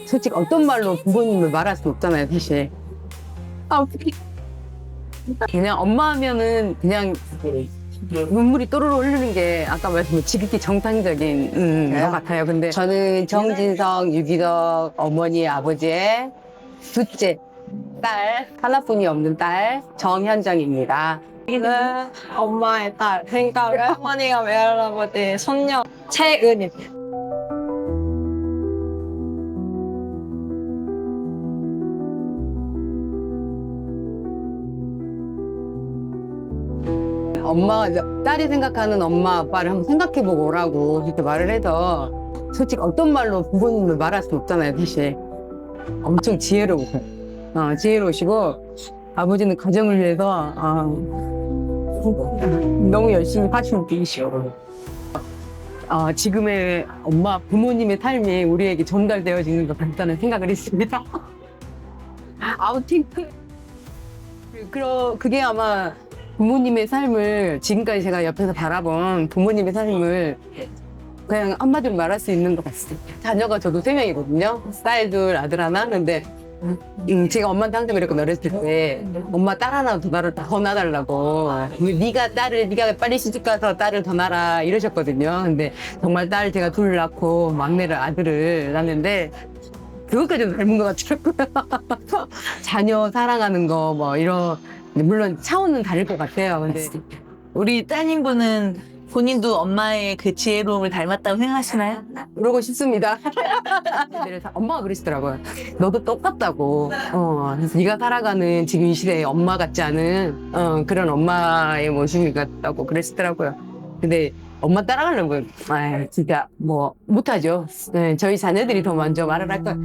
솔직히 어떤 말로 부모님을 말할 수 없잖아요, 사실. 아, 어떡해. 그냥 엄마 하면은 그냥 눈물이 또르르 흐르는 게 아까 말씀드린 지극히 정상적인 것 같아요. 근데 저는 정진성, 유기덕 어머니, 아버지의 둘째 딸, 하나뿐이 없는 딸 정현정입니다. 는 엄마의 딸, 그러니까 외할머니가 외할아버지 손녀 최은입니다. 엄마가 딸이 생각하는 엄마 아빠를 한번 생각해보고 오라고 그렇게 말을 해서 솔직히 어떤 말로 부모님을 말할 수 없잖아요, 사실. 엄청 지혜로우세요. 지혜로우시고 아버지는 가정을 위해서 너무 열심히 하시는 분이시고 지금의 엄마 부모님의 삶이 우리에게 전달되어지는 것 같다는 생각을 했습니다. 아우팅 그게 아마 부모님의 삶을 지금까지 제가 옆에서 바라본 부모님의 삶을 그냥 한마디로 말할 수 있는 것 같습니다. 자녀가 저도 3명이거든요. 딸 둘, 아들 하나. 근데 제가 엄마한테 항상 그랬거든요. 어렸을 때 엄마 딸 하나 더 낳아달라고. 네가 빨리 시집 가서 딸을 더 낳아라 이러셨거든요. 근데 정말 딸 제가 둘 낳고 막내를 아들을 낳았는데 그것까지도 닮은 것 같더라고요. 자녀 사랑하는 거 뭐 이런 물론 차원은 다를 것 같아요. 근데 우리 따님분은 본인도 엄마의 그 지혜로움을 닮았다고 생각하시나요? 그러고 싶습니다. 엄마가 그러시더라고요. 너도 똑같다고. 그래서 네가 살아가는 지금 이 시대에 엄마 같지 않은 그런 엄마의 모습이 같다고 그러시더라고요. 근데 엄마 따라가려면 진짜 뭐 못하죠. 네, 저희 자녀들이 더 먼저 말을 할 거예요.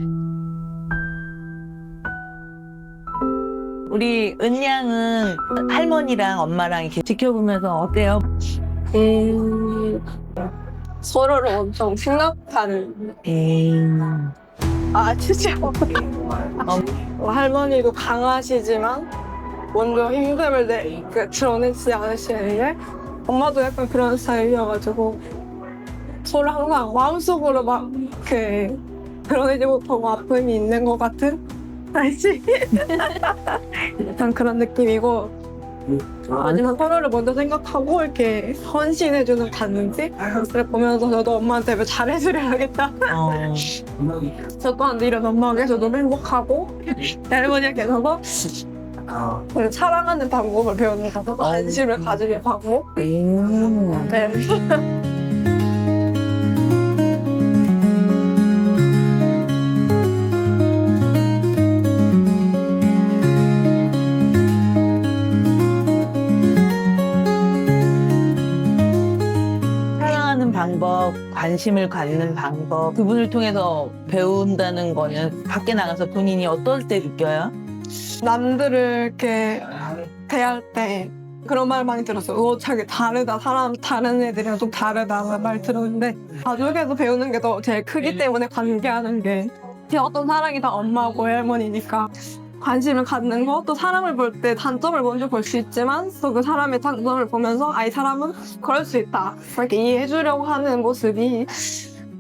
우리 은양은 할머니랑 엄마랑 이렇게 지켜보면서 어때요? 서로를 엄청 생각하는. 진짜. 할머니도 강하시지만 먼저 힘듦을 드러내지 않으시는데 엄마도 약간 그런 스타일이어가지고 서로 항상 마음속으로 막 드러내지 못하고 아픔이 있는 것 같은 알지? 약간 그런 느낌이고 하지만 서로를 먼저 생각하고 이렇게 헌신해주는 단지 그걸 보면서 저도 엄마한테 왜 잘해주려야겠다. 저 또한 이런 엄마가 계셔서 너무 행복하고 할머니께서도 사랑하는 방법을 배우는 가서 관심을 가지게 하고 네. 사랑하는 방법, 관심을 갖는 방법, 그분을 통해서 배운다는 거는 밖에 나가서 본인이 어떨 때 느껴요? 남들을 이렇게 대할 때 그런 말 많이 들었어요. 자기 다르다. 다른 애들이랑 좀 다르다. 말 들었는데 가족에서 배우는 게 더 제일 크기 때문에 관계하는 게 제 어떤 사랑이 다 엄마고 할머니니까 관심을 갖는 거, 또 사람을 볼 때 단점을 먼저 볼 수 있지만 또 그 사람의 장점을 보면서 이 사람은 그럴 수 있다. 이렇게 이해해주려고 하는 모습이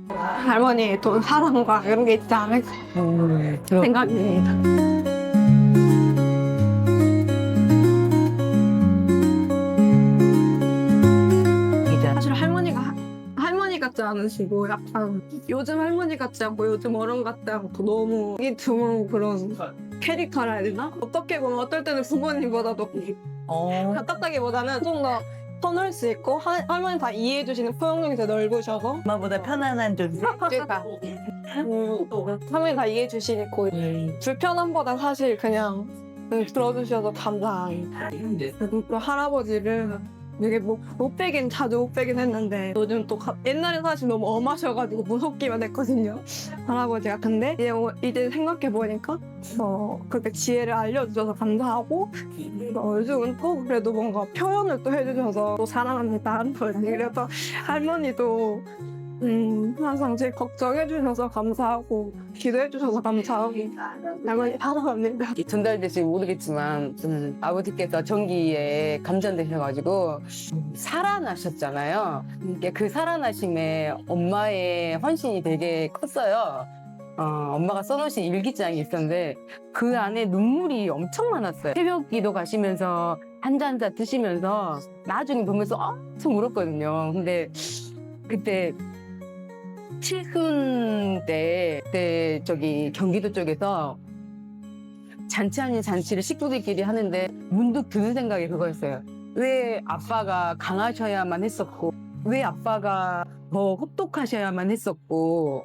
할머니의 또 사랑과 이런 게 있지 않을까 생각입니다. 사실 할머니 같지 않으시고 약간 요즘 할머니 같지 않고 요즘 어른 같지 않고 너무 이 드문 그런 캐릭터라 해야 되나? 어떻게 보면 어떨 때는 부모님보다도 가깝다기보다는 좀 더 터널 수 있고 할머니 다 이해해 주시는 포용력이 더 넓으셔서 엄마보다 편안한 존재. 그러니까 할머니 다 이해해 주시고 불편함보다 사실 그냥 들어주셔서 감사합니다. 또 할아버지를 되게 못 빼긴 자주 못 빼긴 했는데 요즘 또 옛날에 사실 너무 엄하셔가지고 무섭기만 했거든요. 할아버지가. 근데 이제 생각해보니까 그렇게 지혜를 알려주셔서 감사하고 요즘은 또 그래도 뭔가 표현을 또 해주셔서 또 사랑합니다 하는 거지. 그래서 할머니도 항상 제 걱정해주셔서 감사하고 기도해주셔서 감사하고 할머니 사랑합니다. 전달될지 모르겠지만 아버지께서 전기에 감전되셔가지고 살아나셨잖아요. 그 살아나심에 엄마의 헌신이 되게 컸어요. 엄마가 써놓으신 일기장이 있었는데 그 안에 눈물이 엄청 많았어요. 새벽 기도 가시면서 한잔 드시면서 나중에 보면서 엄청 울었거든요. 근데 그때 칠순 때 그때 저기 경기도 쪽에서 잔치 아닌 잔치를 식구들끼리 하는데 문득 드는 생각이 그거였어요. 왜 아빠가 강하셔야만 했었고 왜 아빠가 더 혹독하셔야만 했었고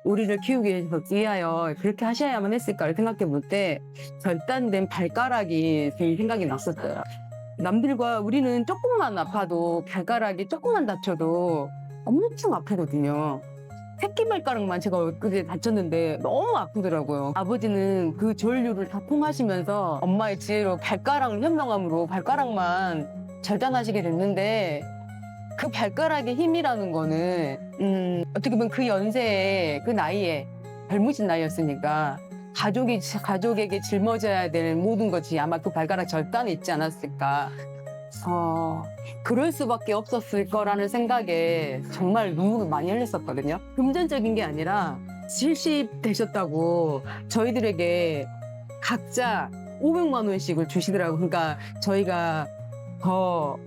우리를 키우기 위하여 그렇게 하셔야만 했을까를 생각해 볼 때 절단된 발가락이 제 생각이 났었어요. 남들과 우리는 조금만 아파도 발가락이 조금만 다쳐도 엄청 아프거든요. 새끼발가락만 제가 그때 다쳤는데 너무 아프더라고요. 아버지는 그 조혈류를 다 통하시면서 엄마의 지혜로 발가락 현명함으로 발가락만 절단하시게 됐는데 그 발가락의 힘이라는 거는 어떻게 보면 그 연세에 그 나이에 젊으신 나이였으니까 가족에게 짊어져야 될 모든 것이 아마 그 발가락 절단에 있지 않았을까. 그럴 수밖에 없었을 거라는 생각에 정말 눈물을 많이 흘렸었거든요. 금전적인 게 아니라 70 되셨다고 저희들에게 각자 500만 원씩을 주시더라고요. 그러니까 저희가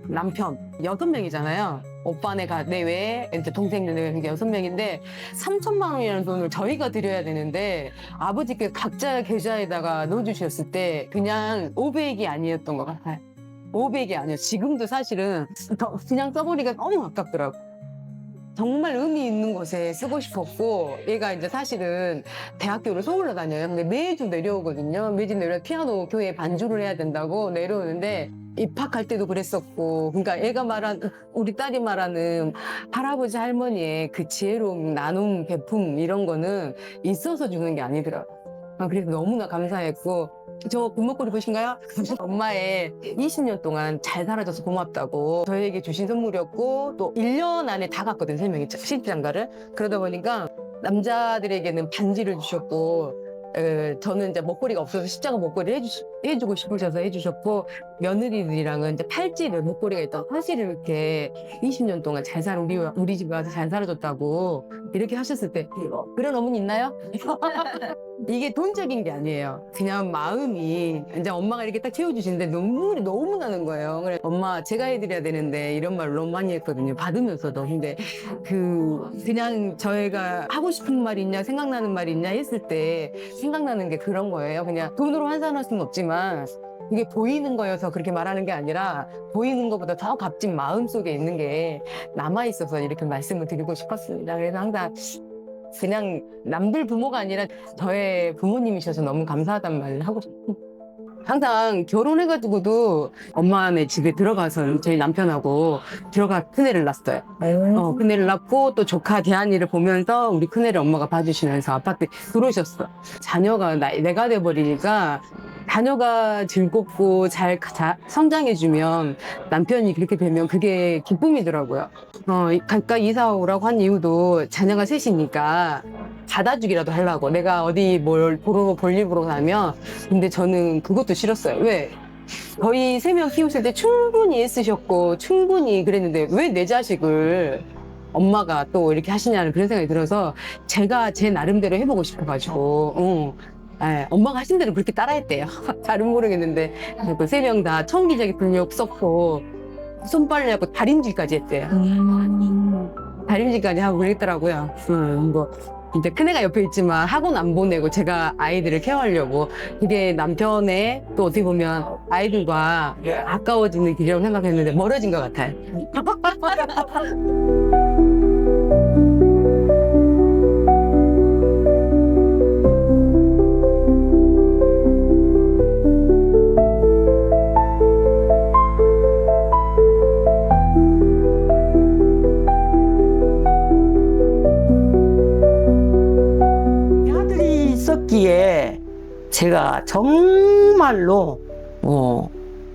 남편 6명이잖아요. 오빠네 내 외에 이제 동생들 외에 6명인데 3천만 원이라는 돈을 저희가 드려야 되는데 아버지께 각자 계좌에다가 넣어주셨을 때 그냥 500이 아니었던 것 같아요. 500이 아니에요. 지금도 사실은 그냥 써버리기가 너무 아깝더라고요. 정말 의미 있는 곳에 쓰고 싶었고 얘가 이제 사실은 대학교를 서울로 다녀요. 근데 매주 내려오거든요. 매주 내려 피아노 교회에 반주를 해야 된다고 내려오는데 입학할 때도 그랬었고 그러니까 얘가 우리 딸이 말하는 할아버지 할머니의 그 지혜로움 나눔 베품 이런 거는 있어서 주는 게 아니더라고요. 그래서 너무나 감사했고 저 금목걸이 보신가요? 엄마의 20년 동안 잘 살아줘서 고맙다고 저에게 주신 선물이었고 또 1년 안에 다 갔거든 3명이 시집장가를. 그러다 보니까 남자들에게는 반지를 주셨고 저는 이제 먹거리가 없어서 십자가 먹거리 해주고 싶으셔서 해주셨고 며느리들이랑은 이제 팔찌를 먹거리가 있던 사실을 이렇게 20년 동안 잘 살아 우리 집에 와서 잘 살아줬다고 이렇게 하셨을 때 그런 어머니 있나요? 이게 돈적인 게 아니에요. 그냥 마음이 이제 엄마가 이렇게 딱 채워주시는데 눈물이 너무 나는 거예요. 그래 엄마 제가 해드려야 되는데 이런 말을 너무 많이 했거든요. 받으면서도. 근데 그냥 저희가 하고 싶은 말이 있냐 생각나는 말이 있냐 했을 때 생각나는 게 그런 거예요. 그냥 돈으로 환산할 수는 없지만 이게 보이는 거여서 그렇게 말하는 게 아니라 보이는 것보다 더 값진 마음 속에 있는 게 남아있어서 이렇게 말씀을 드리고 싶었습니다. 그래서 항상 그냥 남들 부모가 아니라 저의 부모님이셔서 너무 감사하다는 말을 하고 싶어요. 항상 결혼해가지고도 엄마네 집에 들어가서 저희 남편하고 큰애를 낳았어요. 큰애를 낳고 또 조카 대한이를 보면서 우리 큰애를 엄마가 봐주시면서 아파트에 들어오셨어. 자녀가 내가 돼버리니까 자녀가 즐겁고 잘 성장해주면 남편이 그렇게 되면 그게 기쁨이더라고요. 가까이 이사 오라고 한 이유도 자녀가 셋이니까 받아주기라도 하려고. 내가 어디 뭘 볼일 보러 가면 근데 저는 그것도 싫었어요. 왜? 저희 3명 키우실 때 충분히 애쓰셨고 충분히 그랬는데 왜 내 자식을 엄마가 또 이렇게 하시냐는 그런 생각이 들어서 제가 제 나름대로 해보고 싶어가지고 엄마가 하신 대로 그렇게 따라했대요. 잘은 모르겠는데 그 3명 다 청기자기 근육 썼고 손빨래하고 다림질까지 했대요. 다림질까지 하고 그랬더라고요. 이제 큰애가 옆에 있지만 학원 안 보내고 제가 아이들을 케어하려고. 이게 남편의 또 어떻게 보면 아이들과 가까워지는 길이라고 생각했는데 멀어진 것 같아요. 기에 제가 정말로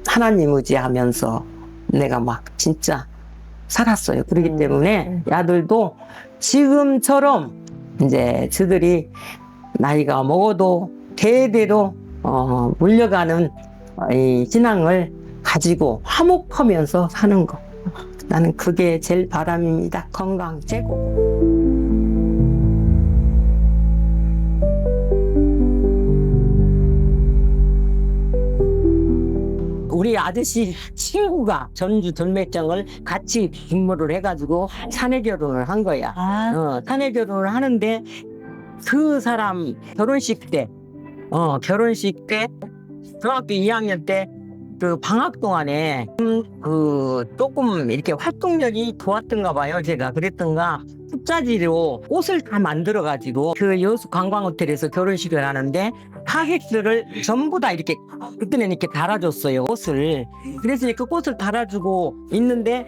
하나님 의지하면서 내가 막 진짜 살았어요. 그렇기 때문에 아들도 지금처럼 이제 저들이 나이가 먹어도 대대로 물려가는 이 신앙을 가지고 화목하면서 사는 거. 나는 그게 제일 바람입니다. 건강 최고. 우리 아저씨 친구가 전주 전매장을 같이 근무를 해가지고 사내 결혼을 한 거야. 사내 결혼을 하는데 그 사람 결혼식 때 중학교 2학년 때 그 방학 동안에 조금 이렇게 활동력이 좋았던가 봐요. 제가 그랬던가 숫자지로 옷을 다 만들어 가지고 그 여수 관광호텔에서 결혼식을 하는데 하객들을 전부 다 이렇게 그때는 이렇게 달아줬어요, 옷을. 그래서 그 옷을 달아주고 있는데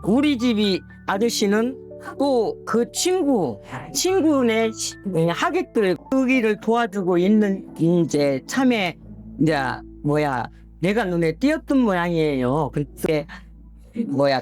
우리 집이 아저씨는 또 그 친구네 하객들 거기를 도와주고 있는 이제 참에 이제 내가 눈에 띄었던 모양이에요. 그때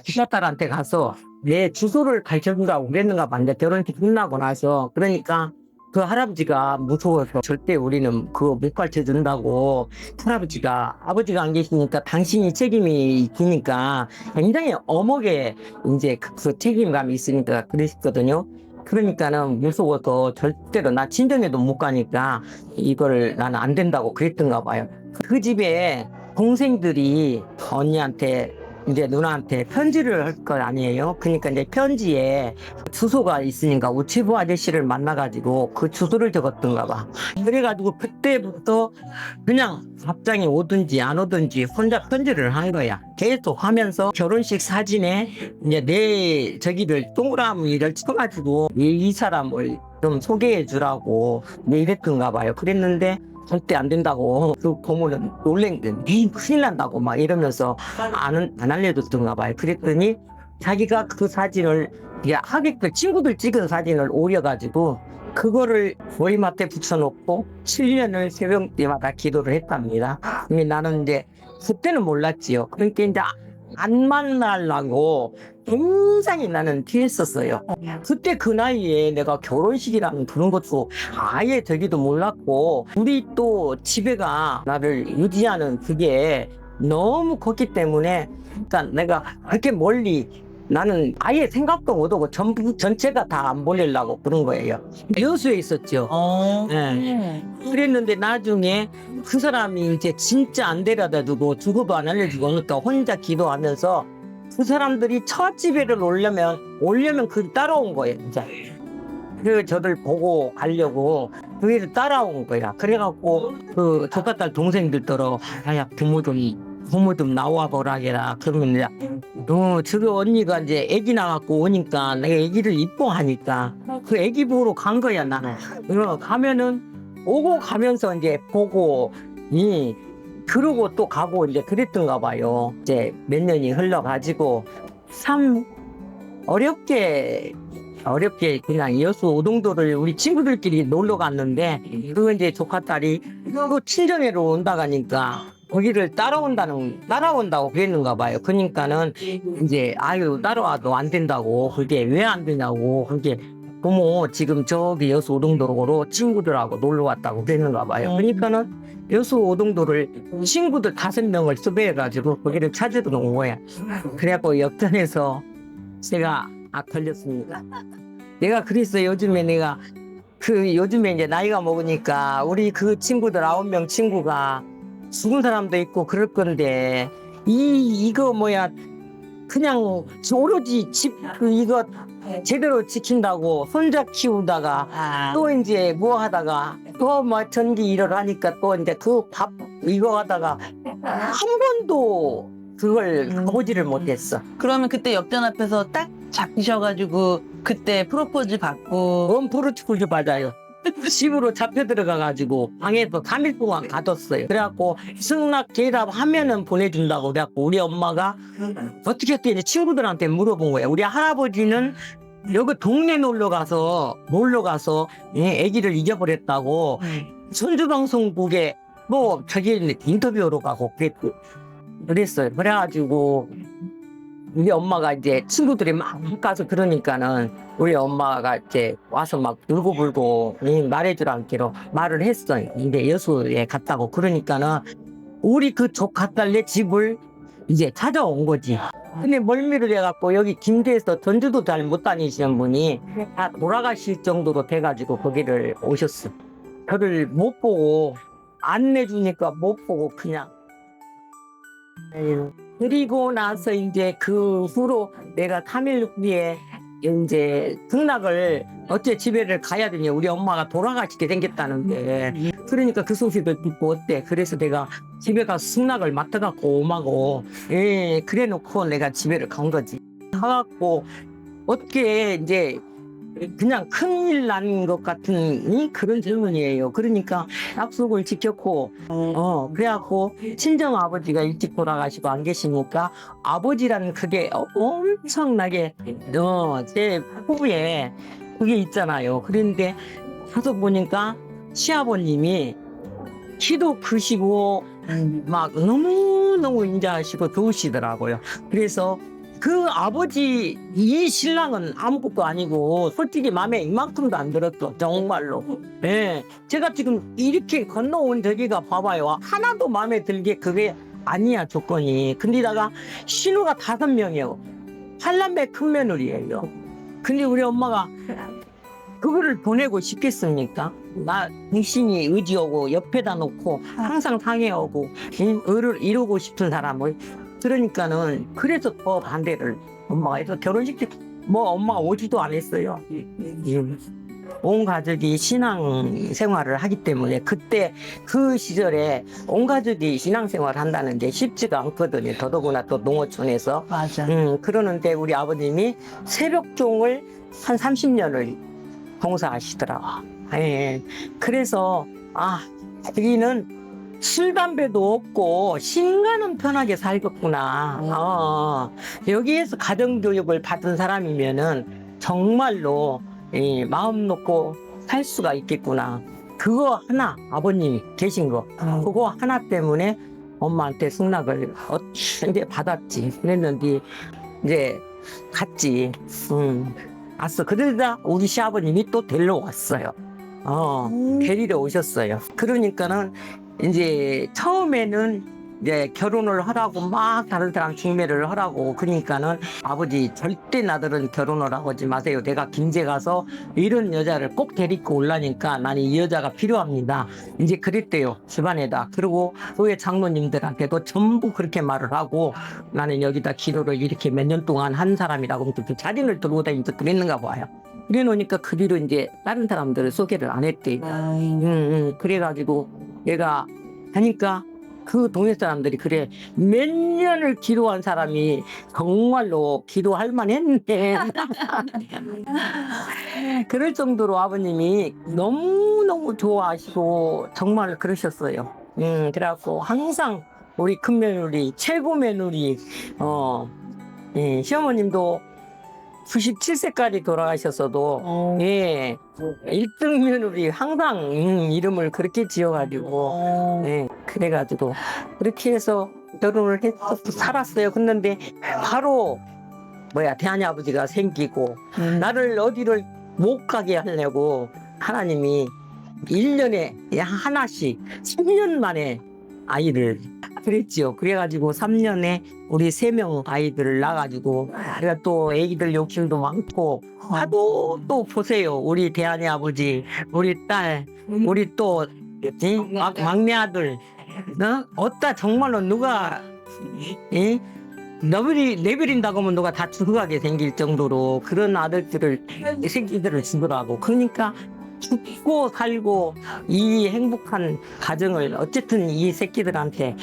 기사딸한테 가서 내 주소를 가르쳐준다고 그랬는가 봐. 이제 결혼식 끝나고 나서. 그러니까 그 할아버지가 무서워서 절대 우리는 그거 못 가르쳐 준다고 할아버지가 아버지가 안 계시니까 당신이 책임이 있으니까 굉장히 엄하게 이제 그 책임감이 있으니까 그랬거든요. 그러니까는 무서워서 절대로 나 친정에도 못 가니까 이걸 나는 안 된다고 그랬던가 봐요. 그 집에 동생들이 언니한테 이제 누나한테 편지를 할 거 아니에요. 그러니까 이제 편지에 주소가 있으니까 우체부 아저씨를 만나가지고 그 주소를 적었던가 봐. 그래가지고 그때부터 그냥 답장이 오든지 안 오든지 혼자 편지를 한 거야. 계속 하면서 결혼식 사진에 이제 내 저기를 동그라미를 쳐가지고 이 사람을 좀 소개해 주라고 이랬던가 봐요. 그랬는데 절대 안 된다고 그 고모는 놀란 게 큰일 난다고 막 이러면서 안 알려줬던가 봐요. 그랬더니 자기가 그 사진을 하객들 친구들 찍은 사진을 오려가지고 그거를 머리맡에 붙여놓고 7년을 새벽 때마다 기도를 했답니다. 근데 나는 이제 그때는 몰랐지요. 그러니까 이제 안 만나려고 굉장히 나는 피했었어요. 그때 그 나이에 내가 결혼식이라는 그런 것도 아예 되기도 몰랐고 우리 또 집에가 나를 유지하는 그게 너무 컸기 때문에 그러니까 내가 그렇게 멀리 나는 아예 생각도 못하고 전체가 다 안 보내려고 그런 거예요. 여수에 있었죠. 네. 그랬는데 나중에 그 사람이 이제 진짜 안 데려다 주고 주고도 안 알려주고 그러니까 혼자 기도하면서 그 사람들이 첫 집에를 오려면 그 따라온 거예요. 이제. 그래서 저들 보고 가려고 그게 따라온 거야. 그래갖고 그 조카딸 동생들더러 야 부모 좀 나와 보라게라. 그러면 이제 저거 언니가 이제 애기 나갖고 오니까 내가 애기를 이뻐하니까 그 애기 보러 간 거야 나는. 가면은 오고 가면서 이제 보고 그러고 또 가고 이제 그랬던가 봐요. 이제 몇 년이 흘러가지고 참 어렵게 그냥 여수 오동도를 우리 친구들끼리 놀러 갔는데 그 이제 조카딸이 또 친정에로 온다 가니까 거기를 따라온다고 그랬는가 봐요. 그러니까는 이제 따라와도 안 된다고 그게 왜 안 되냐고 그게 부모 지금 저기 여수 오동도로 친구들하고 놀러 왔다고 그랬는가 봐요. 그러니까는 여수 오동도를 친구들 5명을 섭외해가지고 거기를 찾으러 온 거야. 그래갖고 역전해서 제가 걸렸습니다. 내가 그랬어요. 요즘에 이제 나이가 먹으니까 우리 그 친구들 9명 친구가 죽은 사람도 있고 그럴 건데 이거 그냥 오로지 이거 제대로 지킨다고 손자 키우다가 또 이제 뭐 하다가 또 전기 일을 하니까 또 이제 그 밥 이거 하다가 한 번도 그걸 가보지를 못했어. 그러면 그때 역전 앞에서 딱 잡히셔가지고 그때 프로포즈 받고 프로포즈 받아요. 집으로 잡혀 들어가가지고 방에서 3일 동안 가뒀어요. 그래갖고 승낙 계답하면은 보내준다고 그래갖고 우리 엄마가 어떻게 했더니 이제 친구들한테 물어본 거예요. 우리 할아버지는 여기 동네 놀러 가서 아기를 잊어버렸다고 선주방송국에 저기 인터뷰로 가고 그랬어요. 그래가지고 우리 엄마가 이제 친구들이 막 가서 그러니까는 우리 엄마가 이제 와서 막 울고불고 말해주라기로 말을 했어요. 근데 여수에 갔다고 그러니까는 우리 그 조카딸네 집을 이제 찾아온 거지. 근데 멀미를 해갖고 여기 김제에서 전주도 잘 못 다니시는 분이 다 돌아가실 정도로 돼가지고 거기를 오셨어. 저를 못 보고 안 내주니까 못 보고 그냥 그리고 나서 이제 그 후로 내가 3일 후에 이제 등락을 어째 집에를 가야 되냐. 우리 엄마가 돌아가시게 생겼다는데. 그러니까 그 소식을 듣고 어때. 그래서 내가 집에 가서 승낙을 맡아갖고 오마고. 예, 그래 놓고 내가 집에를 간 거지. 가갖고 어떻게 이제 그냥 큰일 난 것 같은 그런 질문이에요. 그러니까 약속을 지켰고, 그래갖고 친정 아버지가 일찍 돌아가시고 안 계시니까 아버지라는 그게 엄청나게 제 후에 그게 있잖아요. 그런데 가서 보니까 시아버님이 키도 크시고 막 너무너무 인자하시고 좋으시더라고요. 그래서 그 아버지 이 신랑은 아무것도 아니고 솔직히 마음에 이만큼도 안 들었어. 정말로. 예, 제가 지금 이렇게 건너온 저기가 봐봐요. 하나도 마음에 들게 그게 아니야 조건이. 근데다가 신우가 5명이에요. 팔남매 큰 며느리예요. 근데 우리 엄마가 그거를 보내고 싶겠습니까? 나 당신이 의지하고 옆에다 놓고 항상 상해하고 의를 이루고 싶은 사람을. 그러니까는 그래서 더 반대를 엄마가 해서 결혼식 때 뭐 엄마가 오지도 안 했어요. 온 가족이 신앙 생활을 하기 때문에 그때 그 시절에 온 가족이 신앙 생활을 한다는 게 쉽지가 않거든요. 더더구나 또 농어촌에서. 맞아. 그러는데 우리 아버님이 새벽종을 한 30년을 봉사하시더라고. 예. 그래서 여기는 술, 담배도 없고 신가는 편하게 살겠구나. 여기에서 가정교육을 받은 사람이면은 정말로 마음 놓고 살 수가 있겠구나. 그거 하나 아버님이 계신 거 그거 하나 때문에 엄마한테 승낙을 이제 받았지. 그랬는데 이제 갔지. 왔어. 그러다 우리 시아버님이 또 데리러 왔어요. 데리러 오셨어요. 그러니까는 이제 처음에는 이제 결혼을 하라고 막 다른 사람 중매를 하라고 그러니까는 아버지 절대 나들은 결혼을 하지 마세요. 내가 김제 가서 이런 여자를 꼭 데리고 올라니까 나는 이 여자가 필요합니다. 이제 그랬대요. 집안에다. 그리고 교회 장로님들한테도 전부 그렇게 말을 하고 나는 여기다 기도를 이렇게 몇 년 동안 한 사람이라고 그 자리를 들고 다니면서 그랬는가 봐요. 그래 놓으니까 그 뒤로 이제 다른 사람들을 소개를 안 했대. 그래가지고 내가 하니까 그 동네 사람들이 그래 몇 년을 기도한 사람이 정말로 기도할 만했네. 그럴 정도로 아버님이 너무너무 좋아하시고 정말 그러셨어요. 그래갖고 항상 우리 큰 며느리 최고 며느리 시어머님도 97세까지 돌아가셨어도 예 1등 며느리 항상 이름을 그렇게 지어가지고 그래가지고 그렇게 해서 결혼을 해서 살았어요. 근데 바로 대한이 아버지가 생기고 나를 어디를 못 가게 하려고 하나님이 1년에 하나씩 10년 만에 아이를 그랬지요. 그래가지고 3년에 우리 3명 아이들을 낳아가지고 우리가 또 애기들 욕심도 많고 하도 또 보세요. 우리 대한이 아버지, 우리 딸, 우리 또 막내 아들 어따 정말로 누가 내버린다고 하면 누가 다 죽어가게 생길 정도로 그런 새끼들을 주더라고. 그러니까 죽고 살고 이 행복한 가정을 어쨌든 이 새끼들한테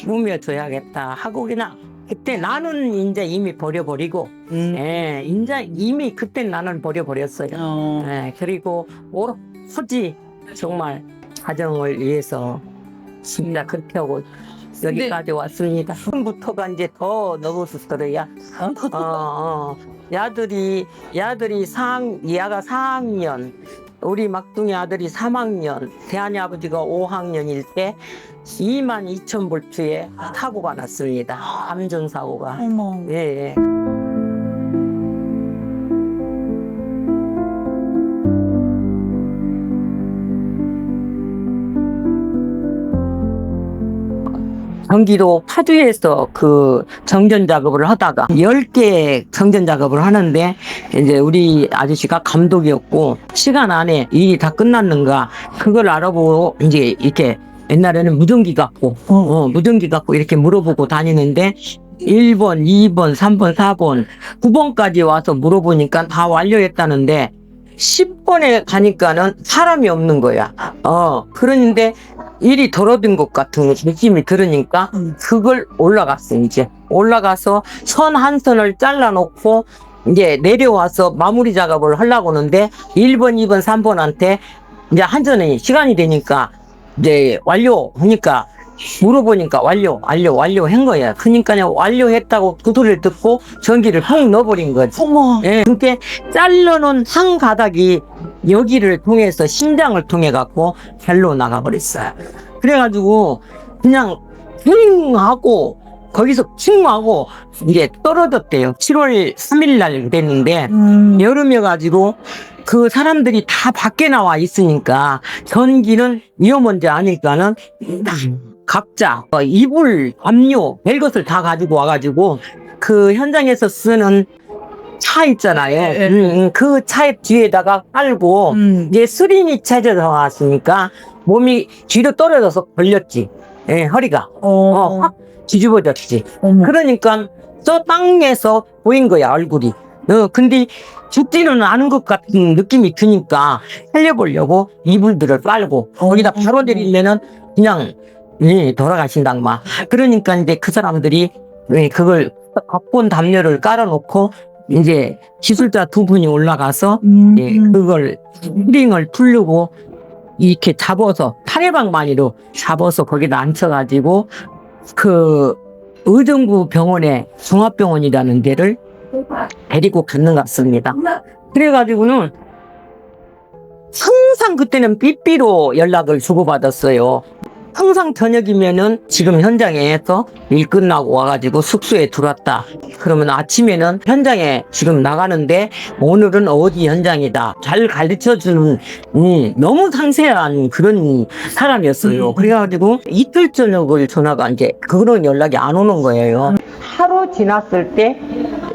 꾸며줘야겠다 하고 그냥 그때 나는 이제 이미 버려버리고 이제 이미 그때 나는 버려버렸어요. 그리고 오로지 정말 가정을 위해서 진짜 그렇게 하고 여기까지 왔습니다. 처음부터가 이제 더 넣었었어요. 야가 4학년, 우리 막둥이 아들이 3학년, 대한이 아버지가 5학년일 때 22,000볼트에 사고가 났습니다. 암전 사고가. 예. 경기도 파주에서 그 정전 작업을 하다가 10개 정전 작업을 하는데 이제 우리 아저씨가 감독이었고 시간 안에 일이 다 끝났는가 그걸 알아보고 이제 이렇게 옛날에는 무전기 갖고 무전기 갖고 이렇게 물어보고 다니는데 1번, 2번, 3번, 4번, 9번까지 와서 물어보니까 다 완료했다는데 10번에 가니까는 사람이 없는 거야. 그런데 일이 덜어든 것 같은 느낌이 들으니까 그걸 올라갔어. 이제 올라가서 선 한 선을 잘라놓고 이제 내려와서 마무리 작업을 하려고 하는데 1번, 2번, 3번한테 이제 한전에 시간이 되니까 이제 완료하니까 물어보니까 완료 한 거야. 그러니까 완료했다고 그 소리를 듣고 전기를 푹 넣어버린 거지. 어머. 예, 그렇게 잘라놓은 한 가닥이 여기를 통해서 심장을 통해 갖고 발로 나가버렸어요. 그래가지고 그냥 쿵 하고 거기서 쿵 하고 이제 떨어졌대요. 7월 3일 날 됐는데 여름이어가지고 그 사람들이 다 밖에 나와 있으니까 전기는 위험한지 아니까는 각자 이불, 압류, 별것을 다 가지고 와가지고 그 현장에서 쓰는 차 있잖아요. 그 차 뒤에다가 깔고 이제 수린이 찾아서 왔으니까 몸이 뒤로 떨어져서 걸렸지. 예, 허리가 확 뒤집어졌지. 그러니까 저 땅에서 보인 거야 얼굴이. 근데 죽지는 않은 것 같은 느낌이 드니까 살려보려고 이불들을 빨고 거기다 바로 내리면은 그냥 돌아가신단 말. 그러니까 이제 그 사람들이 그걸 각본 담요를 깔아놓고 이제 기술자 두 분이 올라가서 그걸 스프링을 풀려고 이렇게 잡아서 타레방망이로 잡아서 거기다 앉혀가지고 그 의정부 병원에 종합병원이라는 데를 데리고 갔는 것 같습니다. 그래가지고는 항상 그때는 삐삐로 연락을 주고받았어요. 항상 저녁이면은 지금 현장에서 일 끝나고 와가지고 숙소에 들어왔다. 그러면 아침에는 현장에 지금 나가는데 오늘은 어디 현장이다. 잘 가르쳐주는 너무 상세한 그런 사람이었어요. 그래가지고 이틀 저녁을 전화가 이제 그런 연락이 안 오는 거예요. 하루 지났을 때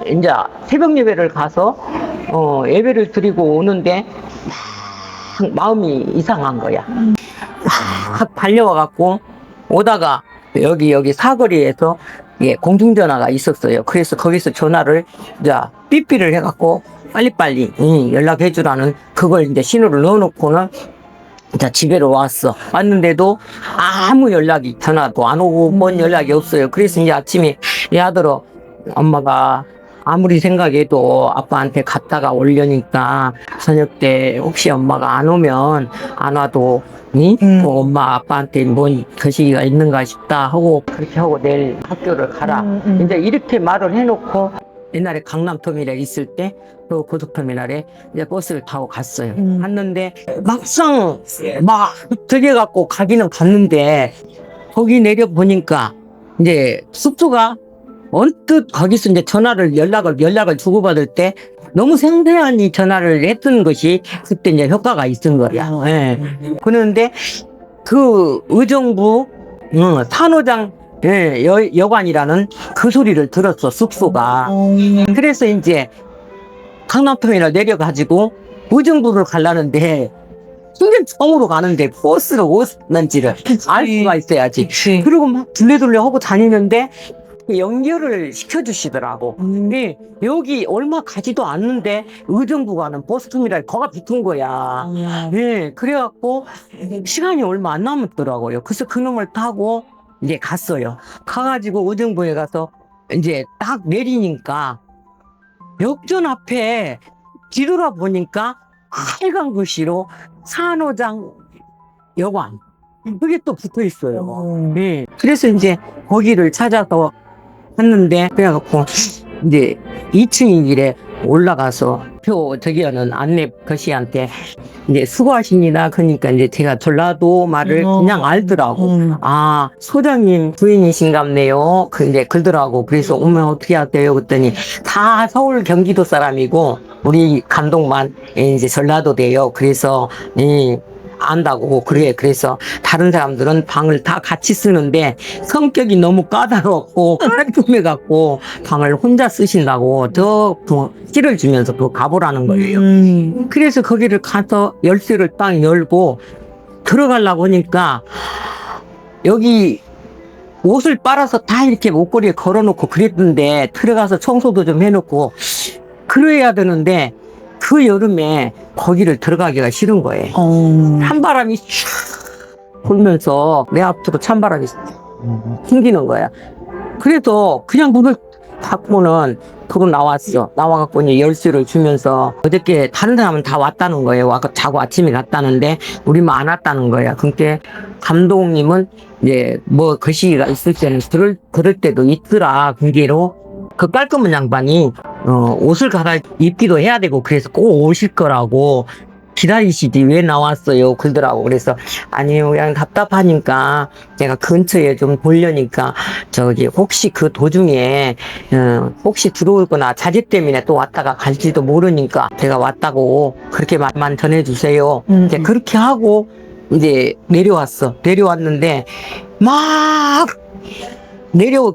이제 새벽 예배를 가서 예배를 드리고 오는데 마음이 이상한 거야. 막 달려와갖고 오다가 여기 사거리에서 공중전화가 있었어요. 그래서 거기서 전화를 이제 삐삐를 해갖고 빨리빨리 연락해주라는 그걸 이제 신호를 넣어놓고는 이제 집에로 왔는데도 아무 연락이 전화도 안 오고 뭔 연락이 없어요. 그래서 이제 아침에 이 아들아 엄마가 아무리 생각해도 아빠한테 갔다가 오려니까 저녁 때 혹시 엄마가 안 오면 안 와도 뭐 엄마 아빠한테 뭔 거시기가 있는가 싶다 하고 그렇게 하고 내일 학교를 가라. 이제 이렇게 말을 해놓고 옛날에 강남터미널 있을 때 그 고속터미널에 이제 버스를 타고 갔어요. 갔는데 막상 막 들여갖고 가기는 갔는데 거기 내려 보니까 이제 숙소가 언뜻 거기서 이제 연락을 주고받을 때 너무 생생한 전화를 했던 것이 그때 이제 효과가 있은 거야. 예. 그런데 그 의정부 산호장 여관이라는 그 소리를 들었어, 숙소가. 그래서 이제 강남터미널 내려가지고 의정부를 가려는데 순천성으로 가는데 버스로 오는지를 알 수가 있어야지. 그리고 막 둘레둘레 하고 다니는데 연결을 시켜주시더라고. 근데 여기 얼마 가지도 않는데 의정부 가는 버스터미널 거가 붙은 거야. 그래갖고 시간이 얼마 안 남았더라고요. 그래서 그놈을 타고 이제 갔어요. 가가지고 의정부에 가서 이제 딱 내리니까 역전 앞에 뒤돌아보니까 빨간 글씨로 산호장 여관 그게 또 붙어 있어요. 그래서 이제 거기를 찾아서 했는데 그래갖고 이제 2층인 길에 올라가서 저기는 안내 거시한테 이제 수고하십니다. 그러니까 이제 제가 전라도 말을 그냥 알더라고. 아, 소장님 부인이신갑네요. 이제 그러더라고. 그래서 오면 어떻게 하세요? 그랬더니 다 서울 경기도 사람이고 우리 감독만 이제 전라도 돼요. 그래서 안다고. 그래서 다른 사람들은 방을 다 같이 쓰는데 성격이 너무 까다롭고 깔끔해갖고 방을 혼자 쓰신다고 더 끼를 주면서 또 가보라는 거예요. 그래서 거기를 가서 열쇠를 딱 열고 들어가려고 하니까 여기 옷을 빨아서 다 이렇게 목걸이에 걸어놓고 그랬는데 들어가서 청소도 좀 해놓고 그래야 되는데 그 여름에 거기를 들어가기가 싫은 거예요. 찬바람이 쫙 불면서 내 앞으로 찬바람이 풍기는 거야. 그래서 그냥 문을 닫고는 들어 나왔어. 나와갖고 이제 열쇠를 주면서 어저께 다른 사람은 다 왔다는 거예요. 와서 자고 아침에 갔다는데 우리만 안 왔다는 거야. 그러니까 감독님은 이제 뭐 글씨가 있을 때는 그럴 때도 있더라. 그게로 그 깔끔한 양반이 옷을 갈아입기도 해야 되고 그래서 꼭 오실 거라고 기다리시지 왜 나왔어요 그러더라고. 그래서 아니요 그냥 답답하니까 내가 근처에 좀 보려니까 저기 혹시 그 도중에 혹시 들어올거나 자제 때문에 또 왔다가 갈지도 모르니까 제가 왔다고 그렇게 말만 전해주세요. 이제 그렇게 하고 이제 내려왔는데 막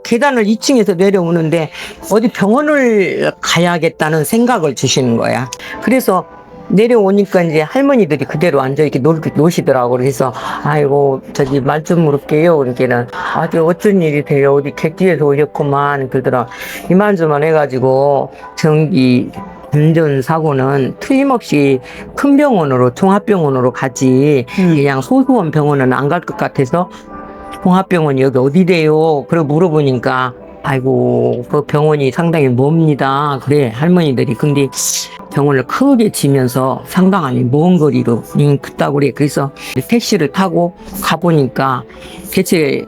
계단을 2층에서 내려오는데 어디 병원을 가야겠다는 생각을 주시는 거야. 그래서 내려오니까 이제 할머니들이 그대로 앉아 이렇게 노시더라고. 그래서 아이고 저기 말 좀 물을게요. 그러기는 아주 어쩐 일이세요? 어디 객지에서 오셨구만 그러더라. 이만저만 해가지고 전기 운전 사고는 틀림없이 큰 병원으로 종합병원으로 가지 그냥 소소한 병원은 안 갈 것 같아서 종합병원이 여기 어디래요? 그러고 물어보니까 아이고 그 병원이 상당히 멉니다. 그래 할머니들이. 근데 병원을 크게 지면서 상당히 먼 거리로 그따고 그래. 그래서 택시를 타고 가보니까 대체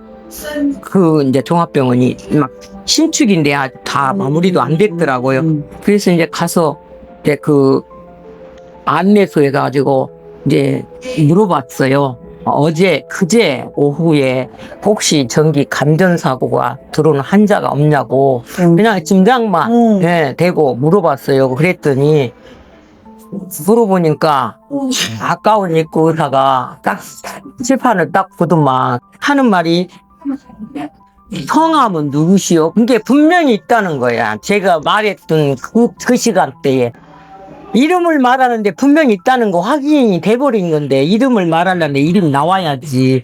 그 이제 종합병원이 막 신축인데 아직 다 마무리도 안 됐더라고요. 그래서 이제 가서 이제 그 안내소에 가지고 이제 물어봤어요. 그제 오후에 혹시 전기 감전사고가 들어온 환자가 없냐고 그냥 짐작만 대고 물어봤어요. 그랬더니 물어보니까 아까운 입구 의사가 딱 칠판을 딱 보더만 하는 말이 성함은 누구시오? 그게 분명히 있다는 거야. 제가 말했던 그 시간대에 이름을 말하는데 분명히 있다는 거 확인이 돼버린 건데 이름을 말하려면 이름 나와야지.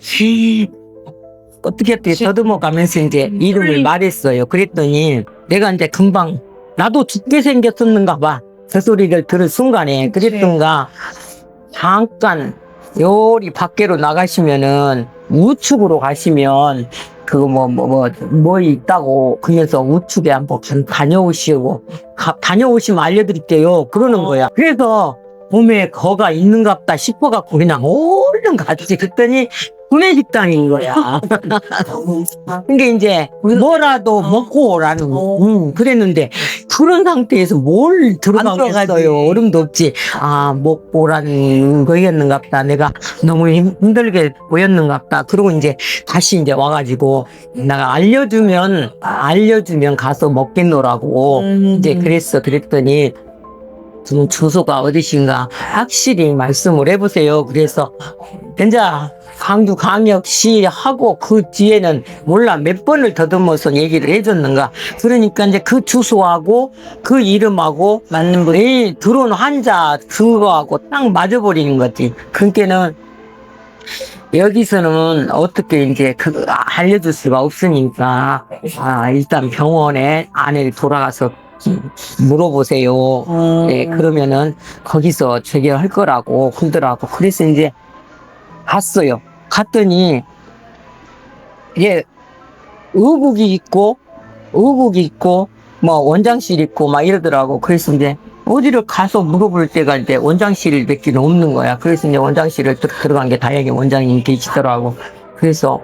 어떻게 더듬어 가면서 이제 이름을 말했어요. 그랬더니 내가 이제 금방 나도 죽게 생겼었는가 봐. 그 소리를 들을 순간에 그랬던가 잠깐 요리 밖으로 나가시면은 우측으로 가시면 그 뭐 있다고 그래서 우측에 한번 다녀오시고 다녀오시면 알려드릴게요 그러는 거야. 그래서 몸에 거가 있는갑다 싶어갖고 그냥 얼른 갔지. 그랬더니 구내식당인 거야. 근데 이제 뭐라도 먹고 오라는 그랬는데 그런 상태에서 뭘 들어가겠어요. 얼음도 없지. 먹고 오라는 거였는갑다. 내가 너무 힘들게 보였는갑다. 그러고 이제 다시 이제 와가지고 내가 알려주면 가서 먹겠노라고 이제 그랬더니 주소가 어디신가 확실히 말씀을 해보세요. 그래서 이제 광주광역시 하고 그 뒤에는 몰라 몇 번을 더듬어서 얘기를 해줬는가. 그러니까 이제 그 주소하고 그 이름하고 맞는 분이 들어온 환자 그거하고 딱 맞아버리는 거지. 그러니까는 여기서는 어떻게 이제 알려줄 수가 없으니까 일단 병원에 안에 돌아가서 물어보세요. 네, 그러면은 거기서 재결할 거라고 그러더라고. 그래서 이제 갔어요. 갔더니 이제 의국이 있고 뭐 원장실 있고 막 이러더라고. 그래서 이제 어디를 가서 물어볼 때가 이제 원장실 몇 개는 없는 거야. 그래서 이제 원장실을 들어간 게 다행히 원장님이 계시더라고. 그래서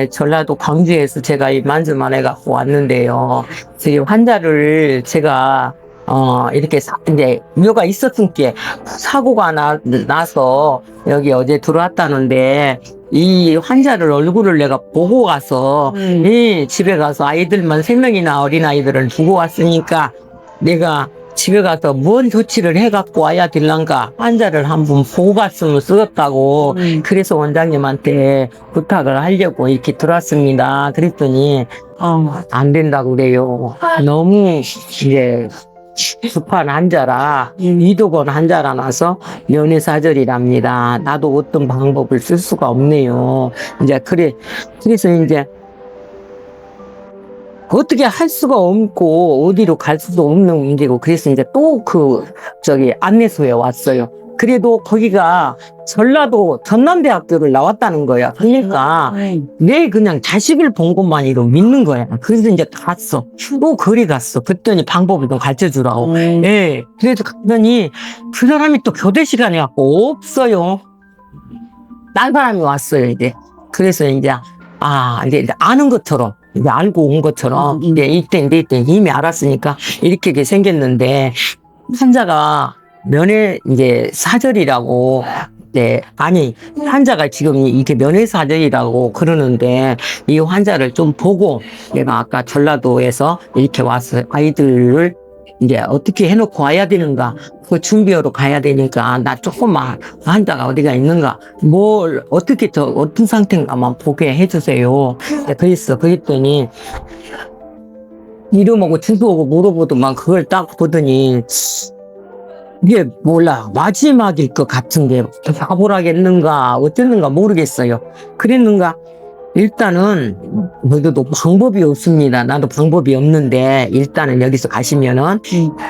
전라도 광주에서 제가 이만저만 해갖고 왔는데요. 이 환자를 제가 이렇게 이제 우려가 있었으니까 사고가 나서 여기 어제 들어왔다는데 이 환자를 얼굴을 내가 보고 가서 집에 가서 아이들만 3명이나 어린아이들을 두고 왔으니까 내가 집에 가서 뭔 조치를 해갖고 와야 될란가 환자를 한번 보고 갔으면 쓰겠다고 그래서 원장님한테 부탁을 하려고 이렇게 들어왔습니다. 그랬더니 안 된다고 그래요. 너무 이제 급한 환자라 위독한 환자라서 면회사절이랍니다. 나도 어떤 방법을 쓸 수가 없네요. 이제 그래서 이제 어떻게 할 수가 없고 어디로 갈 수도 없는 문제고 그래서 이제 또 안내소에 왔어요. 그래도 거기가 전라도 전남대학교를 나왔다는 거야. 그러니까 내 그냥 자식을 본 것만으로 믿는 거야. 그래서 이제 갔어. 또 거리 갔어. 그랬더니 방법을 좀 가르쳐 주라고. 예. 그래서 갔더니 그 사람이 또 교대 시간에 갖고 없어요. 딴 사람이 왔어요, 이제. 그래서 이제 이제 아는 것처럼 이제 알고 온 것처럼 이제 이때 이미 알았으니까 이렇게 생겼는데 환자가 면회 이제 사절이라고 네 아니 환자가 지금 이렇게 면회 사절이라고 그러는데 이 환자를 좀 보고 내가 아까 전라도에서 이렇게 와서 아이들을 이제 어떻게 해놓고 와야 되는가 그 준비하러 가야 되니까 나 조금만 환자가 어디가 있는가 뭘 어떻게 어떤 상태인가만 보게 해주세요. 그랬더니 이름하고 주소하고 물어보더만 그걸 딱 보더니 이게 몰라 마지막일 것 같은데 바보라겠는가 어쨌는가 모르겠어요. 그랬는가 일단은 모두도 방법이 없습니다. 나도 방법이 없는데 일단은 여기서 가시면은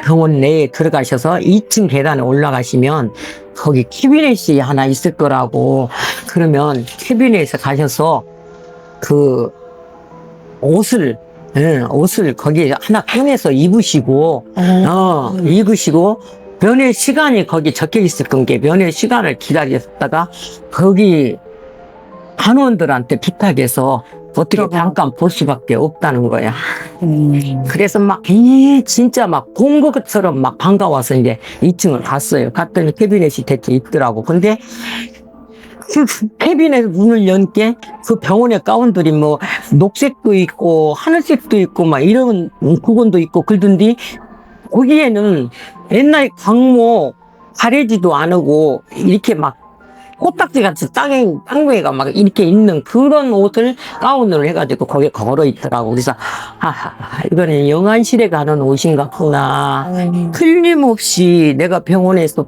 병원 내에 들어가셔서 2층 계단에 올라가시면 거기 캐비넷이 하나 있을 거라고 그러면 캐비넷에 가셔서 그 옷을 거기 하나 꺼내서 입으시고 입으시고 면회 시간이 거기 적혀 있을 건게 면회 시간을 기다렸다가 거기 간호원들한테 부탁해서 어떻게 잠깐 볼 수밖에 없다는 거야. 그래서 진짜 막 본 것처럼 막 반가워서 이제 2층을 갔어요. 갔더니 캐비넷이 대체 있더라고. 근데 그 캐비넷 문을 연게 그 병원의 가운들이 뭐 녹색도 있고 하늘색도 있고 막 이런 구건도 있고 그러던데 거기에는 옛날 광모 가래지도 안 하고 이렇게 막 코딱지 같이 땅에가 막 이렇게 있는 그런 옷을 가운으로 해가지고 거기에 걸어 있더라고. 그래서 이거는 영안실에 가는 옷인가 보나. 틀림없이 내가 병원에서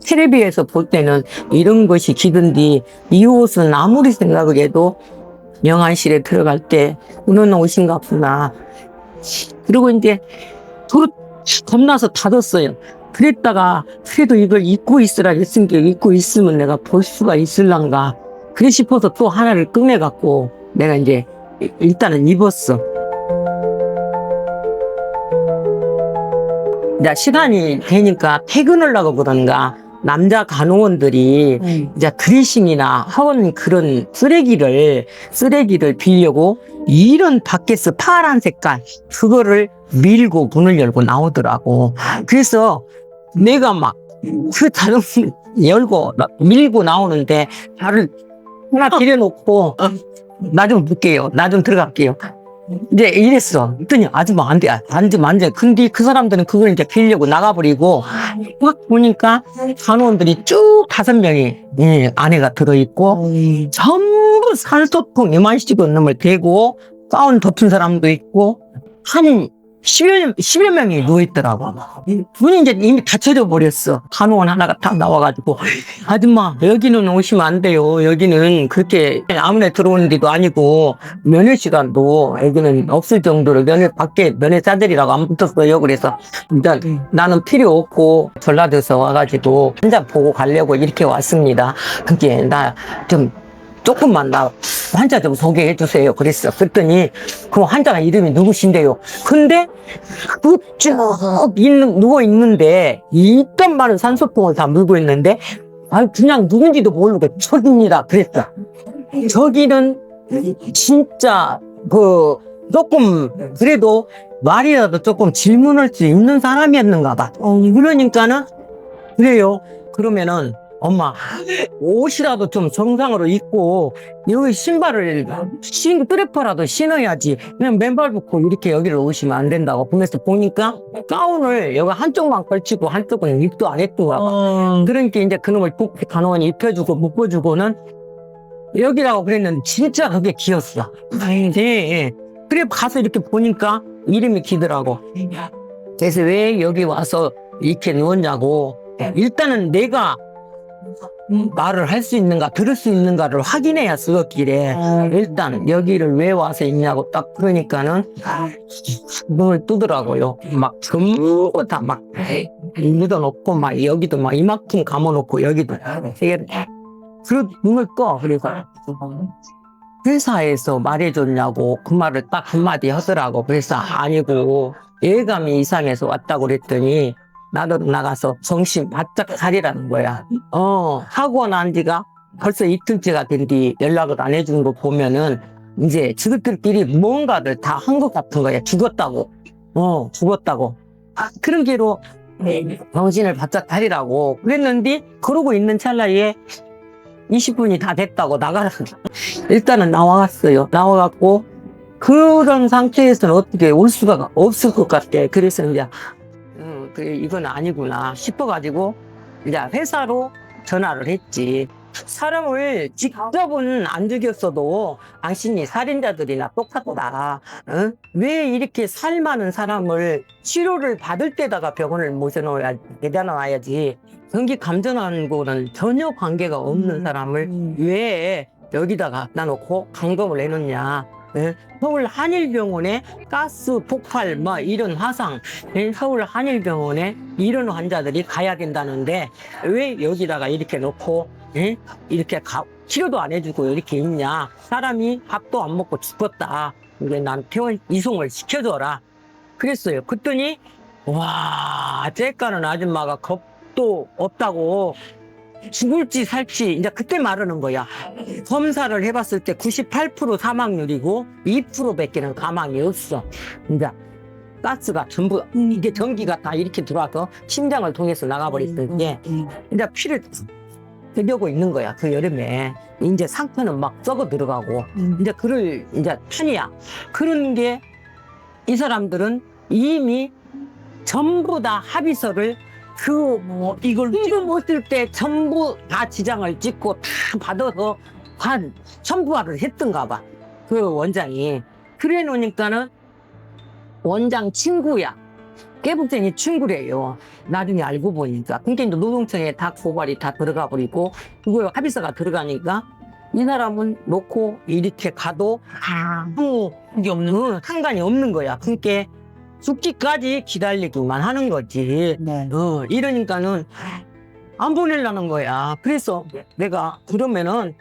텔레비에서 볼 때는 이런 것이 기던데 이 옷은 아무리 생각을 해도 영안실에 들어갈 때 그런 옷인가 보나. 그리고 이제 겁나서 닫았어요. 그랬다가 그래도 이걸 입고 있으라 했으니까 입고 있으면 내가 볼 수가 있을란가 그래 싶어서 또 하나를 꺼내갖고 내가 이제 일단은 입었어. 이제 시간이 되니까 퇴근하려고 그런가 남자 간호원들이 이제 드레싱이나 하원 그런 쓰레기를 빌려고 이런 밖에서 파란 색깔 그거를 밀고 문을 열고 나오더라고. 그래서 내가 막 그 자동 열고 밀고 나오는데 발을 하나 들여놓고 나 좀 볼게요. 나 좀 들어갈게요. 이제 이랬어. 그랬더니 아줌마 안 돼. 안 돼. 근데 그 사람들은 그걸 이제 빌려고 나가버리고 막 보니까 간호원들이 쭉 5명이 안에가 들어있고 전부 산소통 이만씩은 놈을 대고 가운 덮은 사람도 있고 한 10여 명이 누워있더라고. 문이 이제 이미 닫혀져 버렸어. 간호원 하나가 딱 나와가지고 아줌마 여기는 오시면 안 돼요. 여기는 그렇게 아무나 들어오는 데도 아니고 면회 시간도 여기는 없을 정도로 밖에 면회사들이라고 안 붙었어요. 그래서 일단 나는 필요 없고 전라도에서 와가지고 환자 보고 가려고 이렇게 왔습니다. 그게 나 좀 조금만 나 환자 좀 소개해 주세요. 그랬어. 그랬더니 그 환자가 이름이 누구신데요. 근데 쭉 누워 있는데 이딴 많은 산소통을 다 물고 있는데 그냥 누군지도 모르고 저기입니다. 그랬어. 저기는 진짜 조금 그래도 말이라도 조금 질문할 수 있는 사람이었는가 봐. 그러니까는 그래요. 그러면은 엄마 옷이라도 좀 정상으로 입고 여기 트래퍼라도 신어야지 그냥 맨발 벗고 이렇게 여기를 오시면 안 된다고 보면서 보니까 가운을 여기 한쪽만 걸치고 한쪽은 입도 안 했던가 봐. 그러니까 이제 그놈을 간호원이 입혀주고 묶어주고는 여기라고 그랬는데 진짜 그게 기었어. 그래 가서 이렇게 보니까 이름이 기더라고. 그래서 왜 여기 와서 이렇게 누웠냐고. 일단은 내가 말을 할 수 있는가, 들을 수 있는가를 확인해야 쓰었길래 일단 여기를 왜 와서 있냐고 딱 그러니까는 눈을 뜨더라고요. 막 전부 다 막 묻어놓고 막 여기도 막 이만큼 감아놓고 여기도 되게 그 눈을 떠. 그래서 회사에서 말해줬냐고 그 말을 딱 한마디 하더라고. 그래서 아니고 예감이 이상해서 왔다고 그랬더니 나도 나가서 정신 바짝 차리라는 거야. 하고 난 지가 벌써 이틀째가 된 뒤 연락을 안 해주는 거 보면은 이제 지들끼리 뭔가를 다 한 것 같은 거야. 죽었다고. 죽었다고. 그런 게로 정신을 바짝 차리라고 그랬는데 그러고 있는 찰나에 20분이 다 됐다고 나가라고. 일단은 나왔어요. 나와갖고 그런 상태에서는 어떻게 올 수가 없을 것 같아. 그래서 이제 그래, 이건 아니구나 싶어가지고 이제 회사로 전화를 했지. 사람을 직접은 안 죽였어도 당신이 살인자들이나 똑같다. 응? 왜 이렇게 살 많은 사람을 치료를 받을 때다가 병원을 모셔놓아야 내다놔야지. 경기 감전하는 거는 전혀 관계가 없는 사람을 왜 여기다가 갖다 놓고 감금을 해놓냐. 네? 서울 한일병원에 가스 폭발 뭐 이런 화상, 서울 한일병원에 이런 환자들이 가야 된다는데 왜 여기다가 이렇게 놓고 이렇게 치료도 안 해주고 이렇게 있냐. 사람이 밥도 안 먹고 죽었다. 이제 난 퇴원 이송을 시켜줘라 그랬어요. 그랬더니 와 째까는 아줌마가 겁도 없다고 죽을지 살지 이제 그때 말하는 거야. 검사를 해봤을 때 98% 사망률이고 2%밖에는 가망이 없어. 이제 가스가 전부 이게 전기가 다 이렇게 들어와서 심장을 통해서 나가버렸을 때 이제 피를 배겨고 있는 거야. 그 여름에 이제 상처는 막 썩어 들어가고 이제 그럴 이제 판이야. 그런 게 이 사람들은 이미 전부 다 합의서를 이걸 이름 못쓸 때 전부 다 지장을 찍고 다 받아서 첨부화를 했던가 봐. 그 원장이. 그래 놓으니까는 원장 친구야. 깨북쟁이 친구래요. 나중에 알고 보니까. 그러니까 이제 노동청에 다 고발이 다 들어가 버리고 그거 합의서가 들어가니까 이 사람은 놓고 이렇게 가도 아무 상관이 없는 거야. 그러니까 죽기까지 기다리기만 하는 거지. 네. 이러니까는 안 보내려는 거야. 그래서 내가 그러면은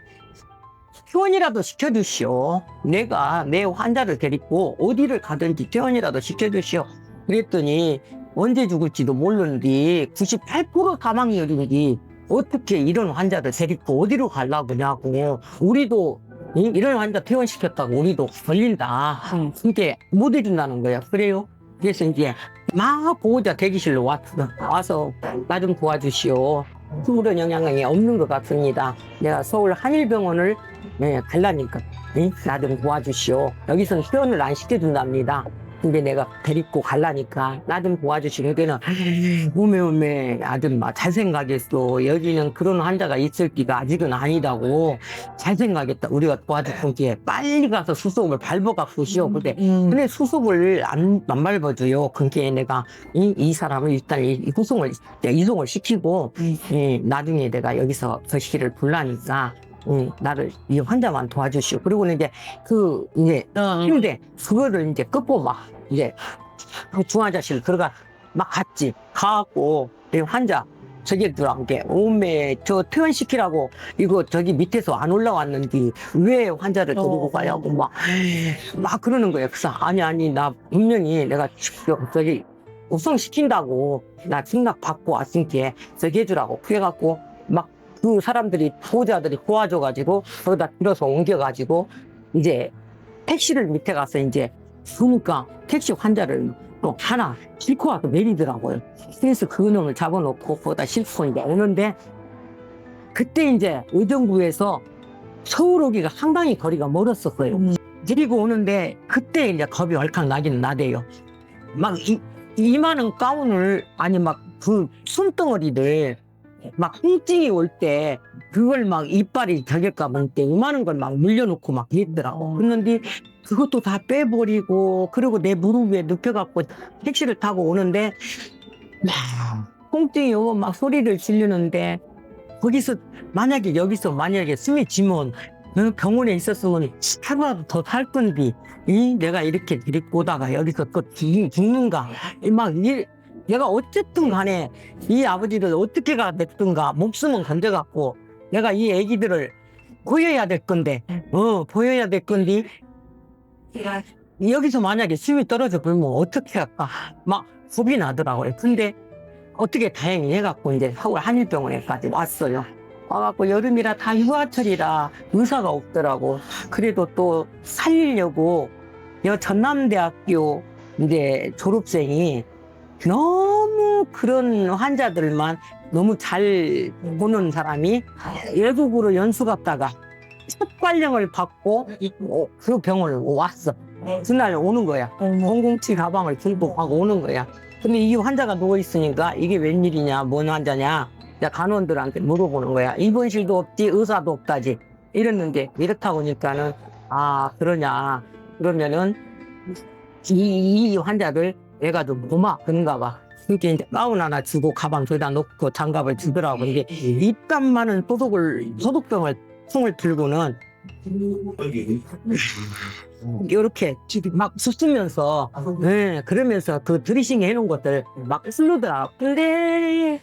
퇴원이라도 시켜주시오. 내가 내 환자를 데리고 어디를 가든지 퇴원이라도 시켜주시오. 그랬더니 언제 죽을지도 모르는데 98% 사망률이지 어떻게 이런 환자를 데리고 어디로 가려고 그냐고. 우리도 이런 환자 퇴원시켰다고 우리도 걸린다. 그게 못 해준다는 거야. 그래요? 그래서 이제 막 보호자 대기실로 와서 나 좀 도와주시오. 수술은 영향이 없는 것 같습니다. 내가 서울 한일병원을 가려니까 나 좀 도와주시오. 여기서는 퇴원을 안 시켜준답니다. 근데 내가 데리고 가려니까 나 좀 도와주시오. 여기는 오메 아줌마 잘 생각했어. 여기는 그런 환자가 있을 기가 아직은 아니다고. 잘 생각했다. 우리가 도와줄 게 빨리 가서 수속을 밟아갖고 시오. 근데 수속을 안 밟아줘요. 그게 내가 이 사람을 일단 이송을 시키고 나중에 내가 여기서 거시기를 불라니까 나를 이 환자만 도와주시오. 그리고는 이제 힘대 그거를 이제 끝고 막 이제 중환자실 들어가 막 갔지. 가갖고 이 환자 저기들한 게 오메 저 퇴원시키라고 이거 저기 밑에서 안 올라왔는데 왜 환자를 데리고 가냐고 막 그러는 거예요. 그래서 아니 나 분명히 내가 저기 우성시킨다고 나 승낙 받고 왔으니까 저기 해주라고 그래갖고 막 그 사람들이 보호자들이 도와줘가지고 거기다 들어서 옮겨가지고 이제 택시를 밑에 가서 이제 보니까 택시 환자를 또 하나 싣고 와서 내리더라고요. 그래서 그 놈을 잡아놓고 거기다 싣고 이제 오는데 그때 이제 의정부에서 서울 오기가 상당히 거리가 멀었었어요. 데리고 오는데 그때 이제 겁이 얼컥 나긴 나대요. 막 이만한 가운을 아니 막 그 숨덩어리들 막 홍증이 올 때 그걸 막 이빨이 저길까 볼 때 이만한 걸 막 물려놓고 막 이랬더라고. 그랬는데 그것도 다 빼버리고 그리고 내 무릎 위에 눕혀갖고 택시를 타고 오는데 막 통증이 오고 막 소리를 지르는데 거기서 만약에 숨이 지면 병원에 있었으면 하루라도 더 살 건데 내가 이렇게 데리고 오다가 여기서 또 죽는가 내가 어쨌든 간에 이 아버지를 어떻게가 됐든가 목숨은 건져갖고 내가 이 애기들을 보여야 될 건데 여기서 만약에 숨이 떨어져 버리면 어떻게 할까 막 겁이 나더라고요. 근데 어떻게 다행히 해갖고 이제 서울 한일병원에까지 왔어요. 와갖고 여름이라 다 휴가철이라 의사가 없더라고. 그래도 또 살리려고 전남대학교 이제 졸업생이 너무 그런 환자들만 너무 잘 보는 사람이 외국으로 연수 갔다가 첫 발령을 받고 그 병원을 왔어. 그날 오는 거야. 007 가방을 들고 가고 오는 거야. 근데 이 환자가 누워있으니까 이게 웬일이냐, 뭔 환자냐. 간호원들한테 물어보는 거야. 입원실도 없지, 의사도 없다지. 이랬는데, 이렇다고 하니까는, 그러냐. 그러면은, 이 환자들 얘가 좀 고마운가 봐. 그렇게 이제 가운 하나 주고 가방 저기다 놓고 장갑을 주더라고. 이게 입담만은 소독병을 통을 들고는 이렇게 막 쑤으면서 그러면서 그 드리싱 해놓은 것들 막 쓰르더라. 근데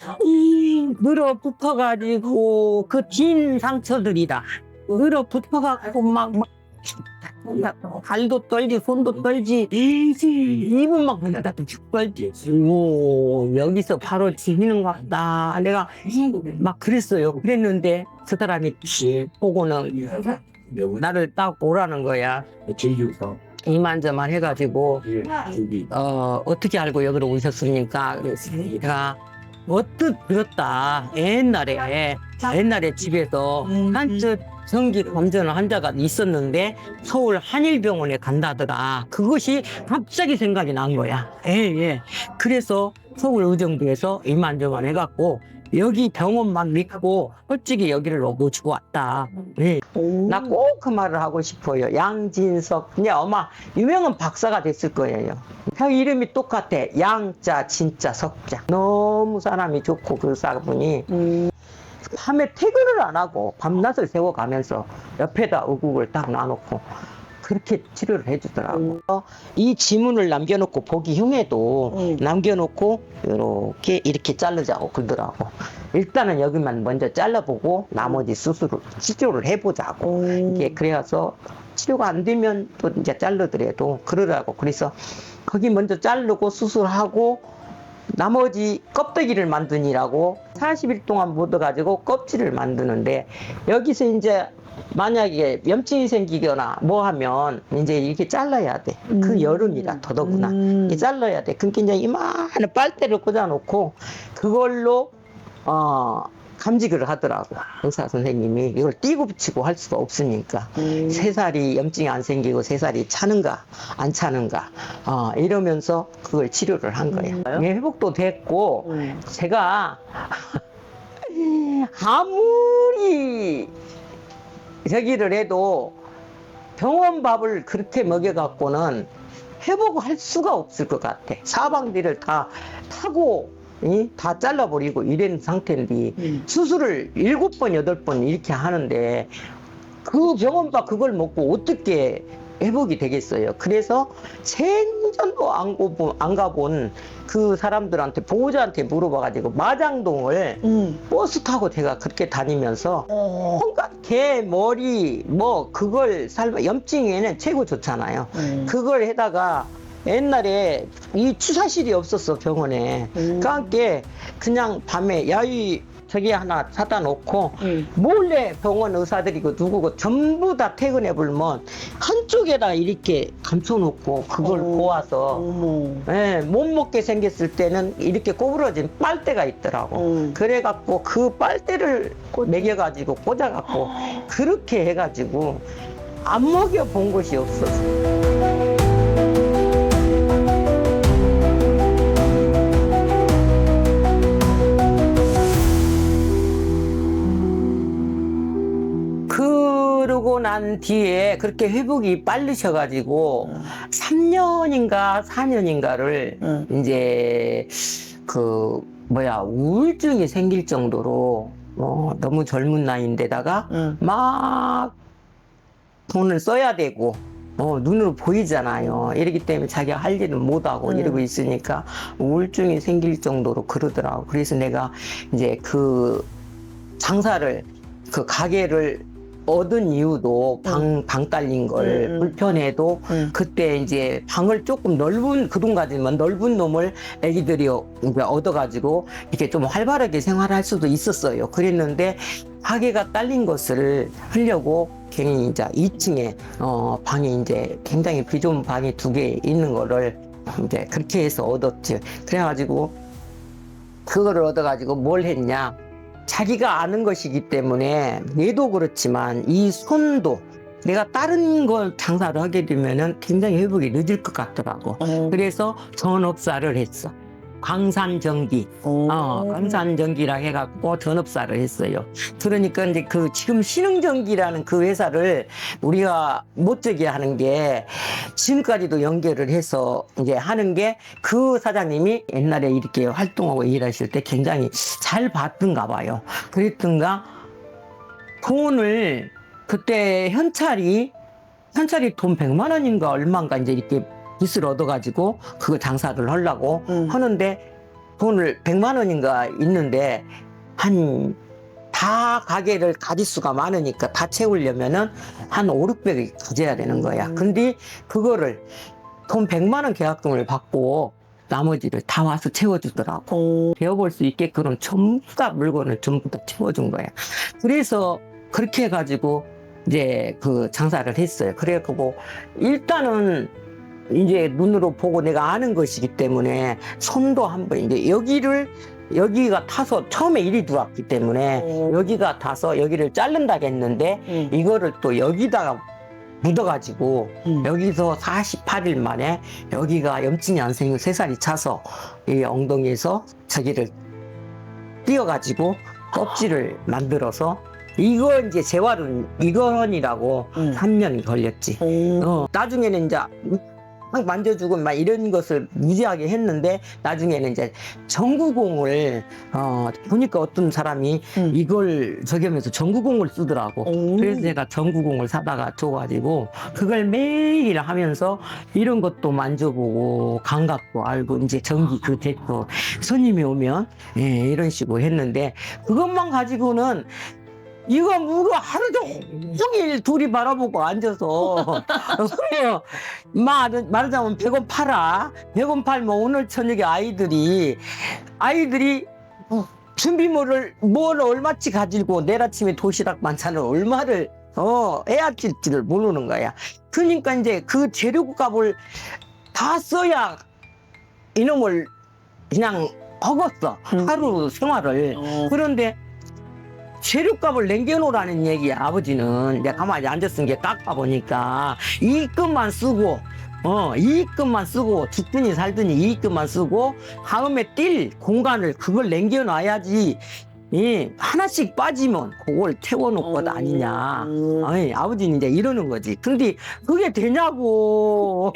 늘어붙어가지고 그 긴 상처들이다. 늘어붙어가지고 막 발도 떨지 손도 떨지 입은 막 떨지. 오, 여기서 바로 지히는 것 같다. 내가 막 그랬어요. 그랬는데 그 사람이 보고는 나를 딱 오라는 거야. 이만저만 해가지고 어떻게 알고 여기로 오셨습니까? 그래서 내가 어뜻 들었다. 옛날에 집에서 한쪽 전기 검전 환자가 있었는데 서울 한일병원에 간다더라. 그것이 갑자기 생각이 난 거야. 예. 그래서 서울 의정부에서 이만저만 해갖고 여기 병원만 믿고 솔직히 여기를 모시고 왔다. 네. 나 꼭 그 말을 하고 싶어요. 양진석. 그냥 아마 유명한 박사가 됐을 거예요. 형 이름이 똑같아. 양자, 진짜, 석자. 너무 사람이 좋고 그 사람이 밤에 퇴근을 안 하고 밤낮을 새워가면서 옆에다 의국을 딱 놔놓고 그렇게 치료를 해주더라고. 이 지문을 남겨놓고 보기 흉해도 남겨놓고 이렇게 자르자고 그러더라고. 일단은 여기만 먼저 잘라보고 나머지 치료를 해보자고. 이게 그래서 치료가 안 되면 또 이제 자르더라도 그러라고. 그래서 거기 먼저 자르고 수술하고 나머지 껍데기를 만드니라고 40일 동안 묻어가지고 껍질을 만드는데 여기서 이제 만약에 염증이 생기거나 뭐 하면 이제 이렇게 잘라야 돼. 그 여름이라 더더구나. 이게 잘라야 돼. 그러니까 이제 이만한 빨대를 꽂아놓고 그걸로 감직을 하더라고. 의사 선생님이 이걸 띄고 붙이고 할 수가 없으니까 새살이 염증이 안 생기고 새살이 차는가 안 차는가 이러면서 그걸 치료를 한 거예요. 회복도 됐고 제가 아무리 저기를 해도 병원 밥을 그렇게 먹여갖고는 회복할 수가 없을 것 같아. 사방뒤를 다 타고 다 잘라버리고 이런 상태인데 수술을 7번, 8번 이렇게 하는데 그 병원밥 그걸 먹고 어떻게 회복이 되겠어요. 그래서 생전도 안 가본 그 사람들한테 보호자한테 물어봐가지고 마장동을 버스 타고 제가 그렇게 다니면서 온갖 개, 머리 뭐 그걸 염증에는 최고 좋잖아요. 그걸 해다가 옛날에 이 추사실이 없었어 병원에. 그러니까 그냥 밤에 야유 저기 하나 사다 놓고 몰래 병원 의사들이고 누구고 전부 다 퇴근해 불면 한쪽에다 이렇게 감춰놓고 그걸 보아서 못 먹게 생겼을 때는 이렇게 꼬부러진 빨대가 있더라고. 그래갖고 그 빨대를 매겨가지고 꽂아갖고 그렇게 해가지고 안 먹여본 곳이 없었어. 그러고 하고 난 뒤에 그렇게 회복이 빠르셔가지고 3년인가 4년인가를 이제 우울증이 생길 정도로 너무 젊은 나이인데다가 막 돈을 써야 되고 눈으로 보이잖아요. 이러기 때문에 자기가 할 일은 못하고 이러고 있으니까 우울증이 생길 정도로 그러더라고. 그래서 내가 이제 그 장사를, 그 가게를 얻은 이유도 방 딸린 걸 불편해도 그때 이제 방을 조금 그동까지만 넓은 놈을 애기들이 얻어가지고 이렇게 좀 활발하게 생활할 수도 있었어요. 그랬는데 가게가 딸린 것을 하려고 괜히 이제 2층에 방이 이제 굉장히 비좁은 방이 2개 있는 거를 이제 그렇게 해서 얻었지. 그래가지고 그거를 얻어가지고 뭘 했냐. 자기가 아는 것이기 때문에 얘도 그렇지만 이 손도 내가 다른 걸 장사를 하게 되면은 굉장히 회복이 늦을 것 같더라고. 그래서 전업사를 했어. 광산전기, 광산전기라 해갖고 전업사를 했어요. 그러니까 이제 지금 신흥전기라는 그 회사를 우리가 못 되게 하는 게 지금까지도 연결을 해서 이제 하는 게 그 사장님이 옛날에 이렇게 활동하고 일하실 때 굉장히 잘 봤던가 봐요. 그랬던가 돈을 그때 현찰이 돈 100만 원인가 얼마인가 이제 이렇게 빚을 얻어가지고 그거 장사를 하려고 하는데 돈을 100만 원인가 있는데 다 가게를 가짓수가 많으니까 다 채우려면은 한 5, 600을 가져야 되는 거야. 근데 그거를 돈 100만 원 계약금을 받고 나머지를 다 와서 채워주더라고. 배워볼 수 있게끔 전부 다 물건을 전부 다 채워준 거야. 그래서 그렇게 해가지고 이제 그 장사를 했어요. 그래갖고 일단은 이제 눈으로 보고 내가 아는 것이기 때문에 손도 한번 이제 여기가 타서 처음에 일이 들어왔기 때문에 여기가 타서 여기를 자른다고 했는데 이거를 또 여기다가 묻어가지고 여기서 48일 만에 여기가 염증이 안 생겨 3살이 차서 이 엉덩이에서 저기를 띄어가지고 껍질을 만들어서 이거 이제 재활은 이건이라고 3년이 걸렸지. 나중에는 이제 막 만져주고 막 이런 것을 무지하게 했는데 나중에는 이제 전구공을 보니까 어떤 사람이 이걸 저기 하면서 전구공을 쓰더라고. 그래서 제가 전구공을 사다가 줘가지고 그걸 매일 하면서 이런 것도 만져보고 감각도 알고 이제 전기 그 됐고 손님이 오면 이런 식으로 했는데 그것만 가지고는 이거 하루 종일 둘이 바라보고 앉아서 말하자면 100원 팔아. 100원 팔면 오늘 저녁에 아이들이 준비물을 뭘 얼마치 가지고 내일 아침에 도시락 반찬을 얼마를 해야 될지를 모르는 거야. 그러니까 이제 그 재료값을 다 써야 이놈을 그냥 먹었어. 하루 생활을. 그런데 재료값을 남겨놓으라는 얘기야. 아버지는 내가 가만히 앉았으니까 딱 봐보니까 이익금만 쓰고 죽든지 살든지 이익금만 쓰고 다음에 뛸 공간을 그걸 남겨놔야지. 하나씩 빠지면 그걸 태워놓을 것 아니냐. 아버지는 이제 이러는 거지. 근데 그게 되냐고.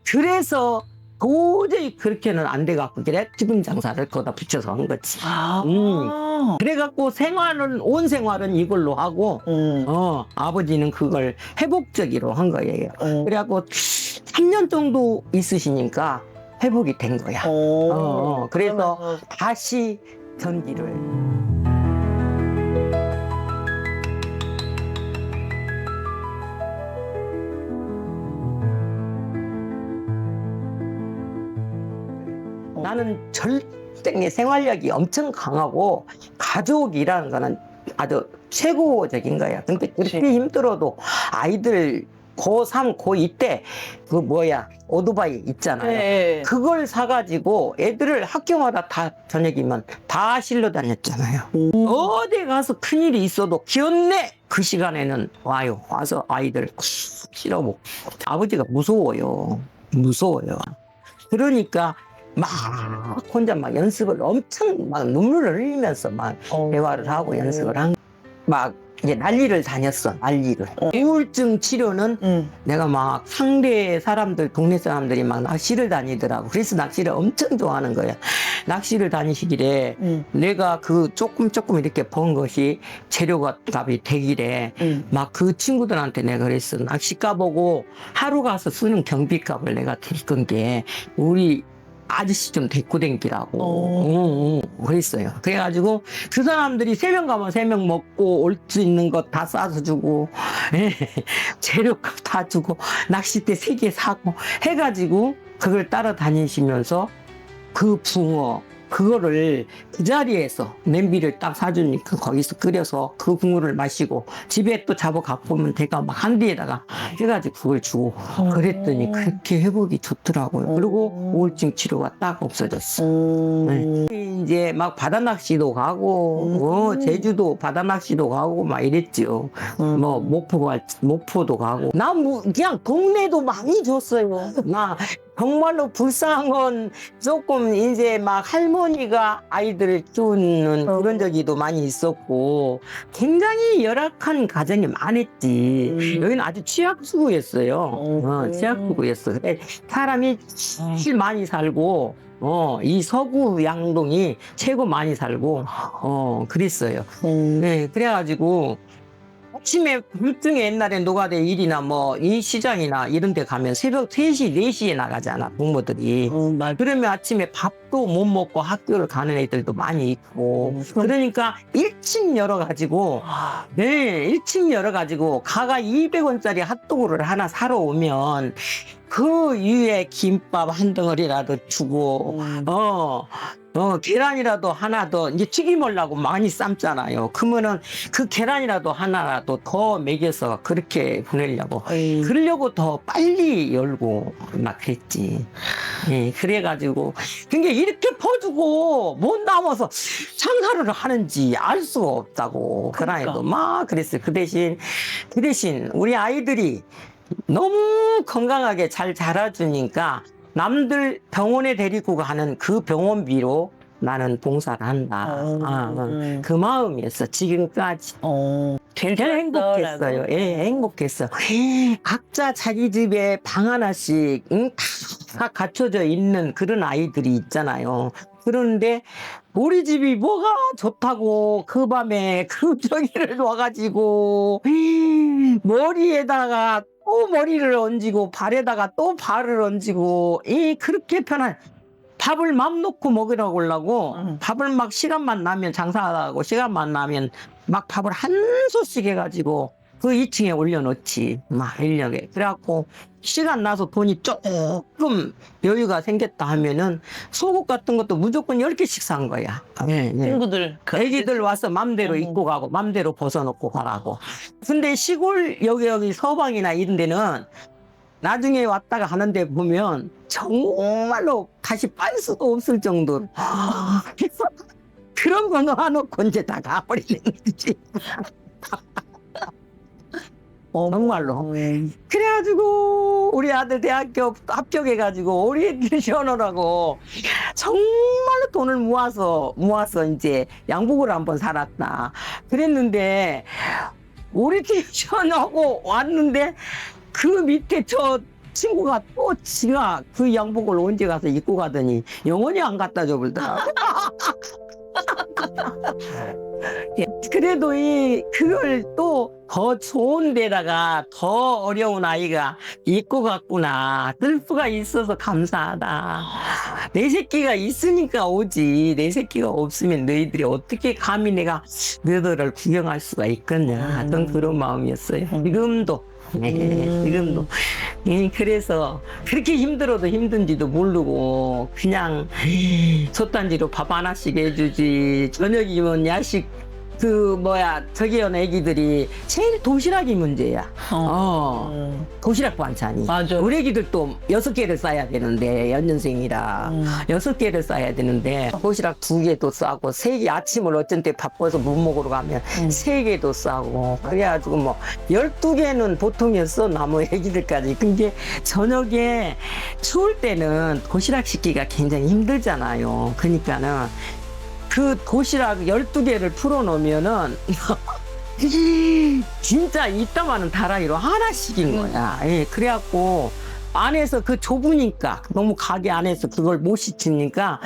그래서 도저히 그렇게는 안 돼갖고 그래 기분 장사를 거기다 붙여서 한 거지. 그래갖고 온 생활은 이걸로 하고 아버지는 그걸 회복적으로 한 거예요. 그래갖고 3년 정도 있으시니까 회복이 된 거야. 그래서 다시 전기를. 나는 절대 내 생활력이 엄청 강하고 가족이라는 거는 아주 최고적인 거야. 근데 그렇게 힘들어도 아이들 고3, 고2 때 오토바이 있잖아요. 네. 그걸 사가지고 애들을 학교마다 다 저녁이면 다 실러 다녔잖아요. 어디 가서 큰일이 있어도 기었네! 그 시간에는 와서 아이들 실어보고. 아버지가 무서워요. 그러니까 막 혼자 막 연습을 엄청 막 눈물을 흘리면서 막 대화를 하고 연습을 막 이제 난리를 다녔어, 난리를. 우울증 치료는 내가 막 상대 사람들, 동네 사람들이 막 낚시를 다니더라고. 그래서 낚시를 엄청 좋아하는 거야. 낚시를 다니시길래 내가 그 조금 이렇게 번 것이 재료가 값이 되길래 막 그 친구들한테 내가 그랬어. 낚시 가보고 하루 가서 쓰는 경비값을 내가 드린 게 우리 아저씨 좀 데리고 댕기라고 그랬어요. 그래가지고 그 사람들이 3명 가면 3명 먹고 올 수 있는 것 다 싸서 주고 재료값 다 주고 낚싯대 3개 사고 해가지고 그걸 따라다니시면서 그 붕어 그거를 그 자리에서 냄비를 딱 사주니까 거기서 끓여서 그 국물을 마시고 집에 또 잡아 갖고 오면 내가 막 한디에다가 해가지고 그걸 주고 그랬더니 그렇게 회복이 좋더라고요. 그리고 우울증 치료가 딱 없어졌어. 네. 이제 막 바다 낚시도 가고 제주도 바다 낚시도 가고 막 이랬죠. 뭐 목포도 가고 나 뭐 그냥 동네도 많이 줬어요. 나 정말로 불쌍한 건 조금 이제 막 할머니가 아이들을 키우는 그런 적이도 많이 있었고 굉장히 열악한 가정이 많았지. 여기는 아주 취약수구였어요. 취약수구였어. 근데 사람이 제일 많이 살고 이 서구 양동이 최고 많이 살고 그랬어요. 네, 그래가지고 아침에 불등에 옛날에 노가다 일이나 뭐 이 시장이나 이런 데 가면 새벽 3시, 4시에 나가잖아, 부모들이. 그러면 아침에 밥도 못 먹고 학교를 가는 애들도 많이 있고. 그러니까 1층 열어가지고, 네, 1층 열어가지고 가가 200원짜리 핫도그를 하나 사러 오면 그 위에 김밥 한 덩어리라도 주고, 계란이라도 하나 더, 이제 튀김하려고 많이 삶잖아요. 그러면은 그 계란이라도 하나라도 더 먹여서 그렇게 보내려고. 그러려고 더 빨리 열고 막 그랬지. 예, 그래가지고. 그게 이렇게 퍼주고 못 남아서 장사를 하는지 알 수가 없다고. 그날에도 막 그랬어요. 그 대신 우리 아이들이 너무 건강하게 잘 자라주니까 남들 병원에 데리고 가는 그 병원비로 나는 봉사를 한다. 그 마음이었어, 지금까지. 굉장히 행복했어요. 예, 행복했어. 각자 자기 집에 방 하나씩 다 갖춰져 있는 그런 아이들이 있잖아요. 그런데 우리 집이 뭐가 좋다고 그 밤에 그 저기를 와가지고 머리에다가 또 머리를 얹고 발에다가 또 발을 얹고 그렇게 편한 밥을 맘 놓고 먹으라고 하려고 밥을 막 시간만 나면 장사하고 시간만 나면 막 밥을 한 소씩 해가지고 그 2층에 올려놓지 막 인력에. 그래갖고 시간 나서 돈이 조금 여유가 생겼다 하면은 속옷 같은 것도 무조건 10개씩 산 거야. 네, 네. 친구들. 애기들 와서 맘대로 입고 가고 맘대로 벗어놓고 가라고. 근데 시골 여기 서방이나 이런 데는 나중에 왔다가 하는데 보면 정말로 다시 빨 수도 없을 정도로 그런 거 넣어놓고 이제 다 가버리는 거지. 정말로. 그래가지고 우리 아들 대학교 합격해가지고 우리 애들 시원하라고 정말로 돈을 모아서 이제 양복을 한번 살았다. 그랬는데 우리 팀 시원하고 왔는데 그 밑에 저 친구가 또 지가 그 양복을 언제 가서 입고 가더니 영원히 안 갖다 줘 버리더라. 그래도 그걸 또 더 좋은 데다가 더 어려운 아이가 입고 갔구나. 뜰 수가 있어서 감사하다. 내 새끼가 있으니까 오지. 내 새끼가 없으면 너희들이 어떻게 감히 내가 너희들을 구경할 수가 있겠냐. 어떤 그런 마음이었어요. 지금도. 지금도. 그래서 그렇게 힘들어도 힘든지도 모르고 그냥 솥단지로 밥 하나씩 해주지. 저녁이면 야식 저기 온 애기들이 제일 도시락이 문제야. 도시락 반찬이. 맞아. 우리 애기들도 6개를 싸야 되는데, 연년생이라. 6개를 싸야 되는데, 도시락 2개도 싸고, 3개 아침을 어쩐 때 바빠서 못 먹으러 가면 3개도 싸고, 그래가지고 뭐, 12개는 보통이었어, 나무 애기들까지. 근데 저녁에 추울 때는 도시락 씻기가 굉장히 힘들잖아요. 그러니까는, 그 도시락 12개를 풀어놓으면은 진짜 이따만은 다라이로 하나씩인 거야. 예, 그래갖고 안에서 그 좁으니까 너무 가게 안에서 그걸 못 씻으니까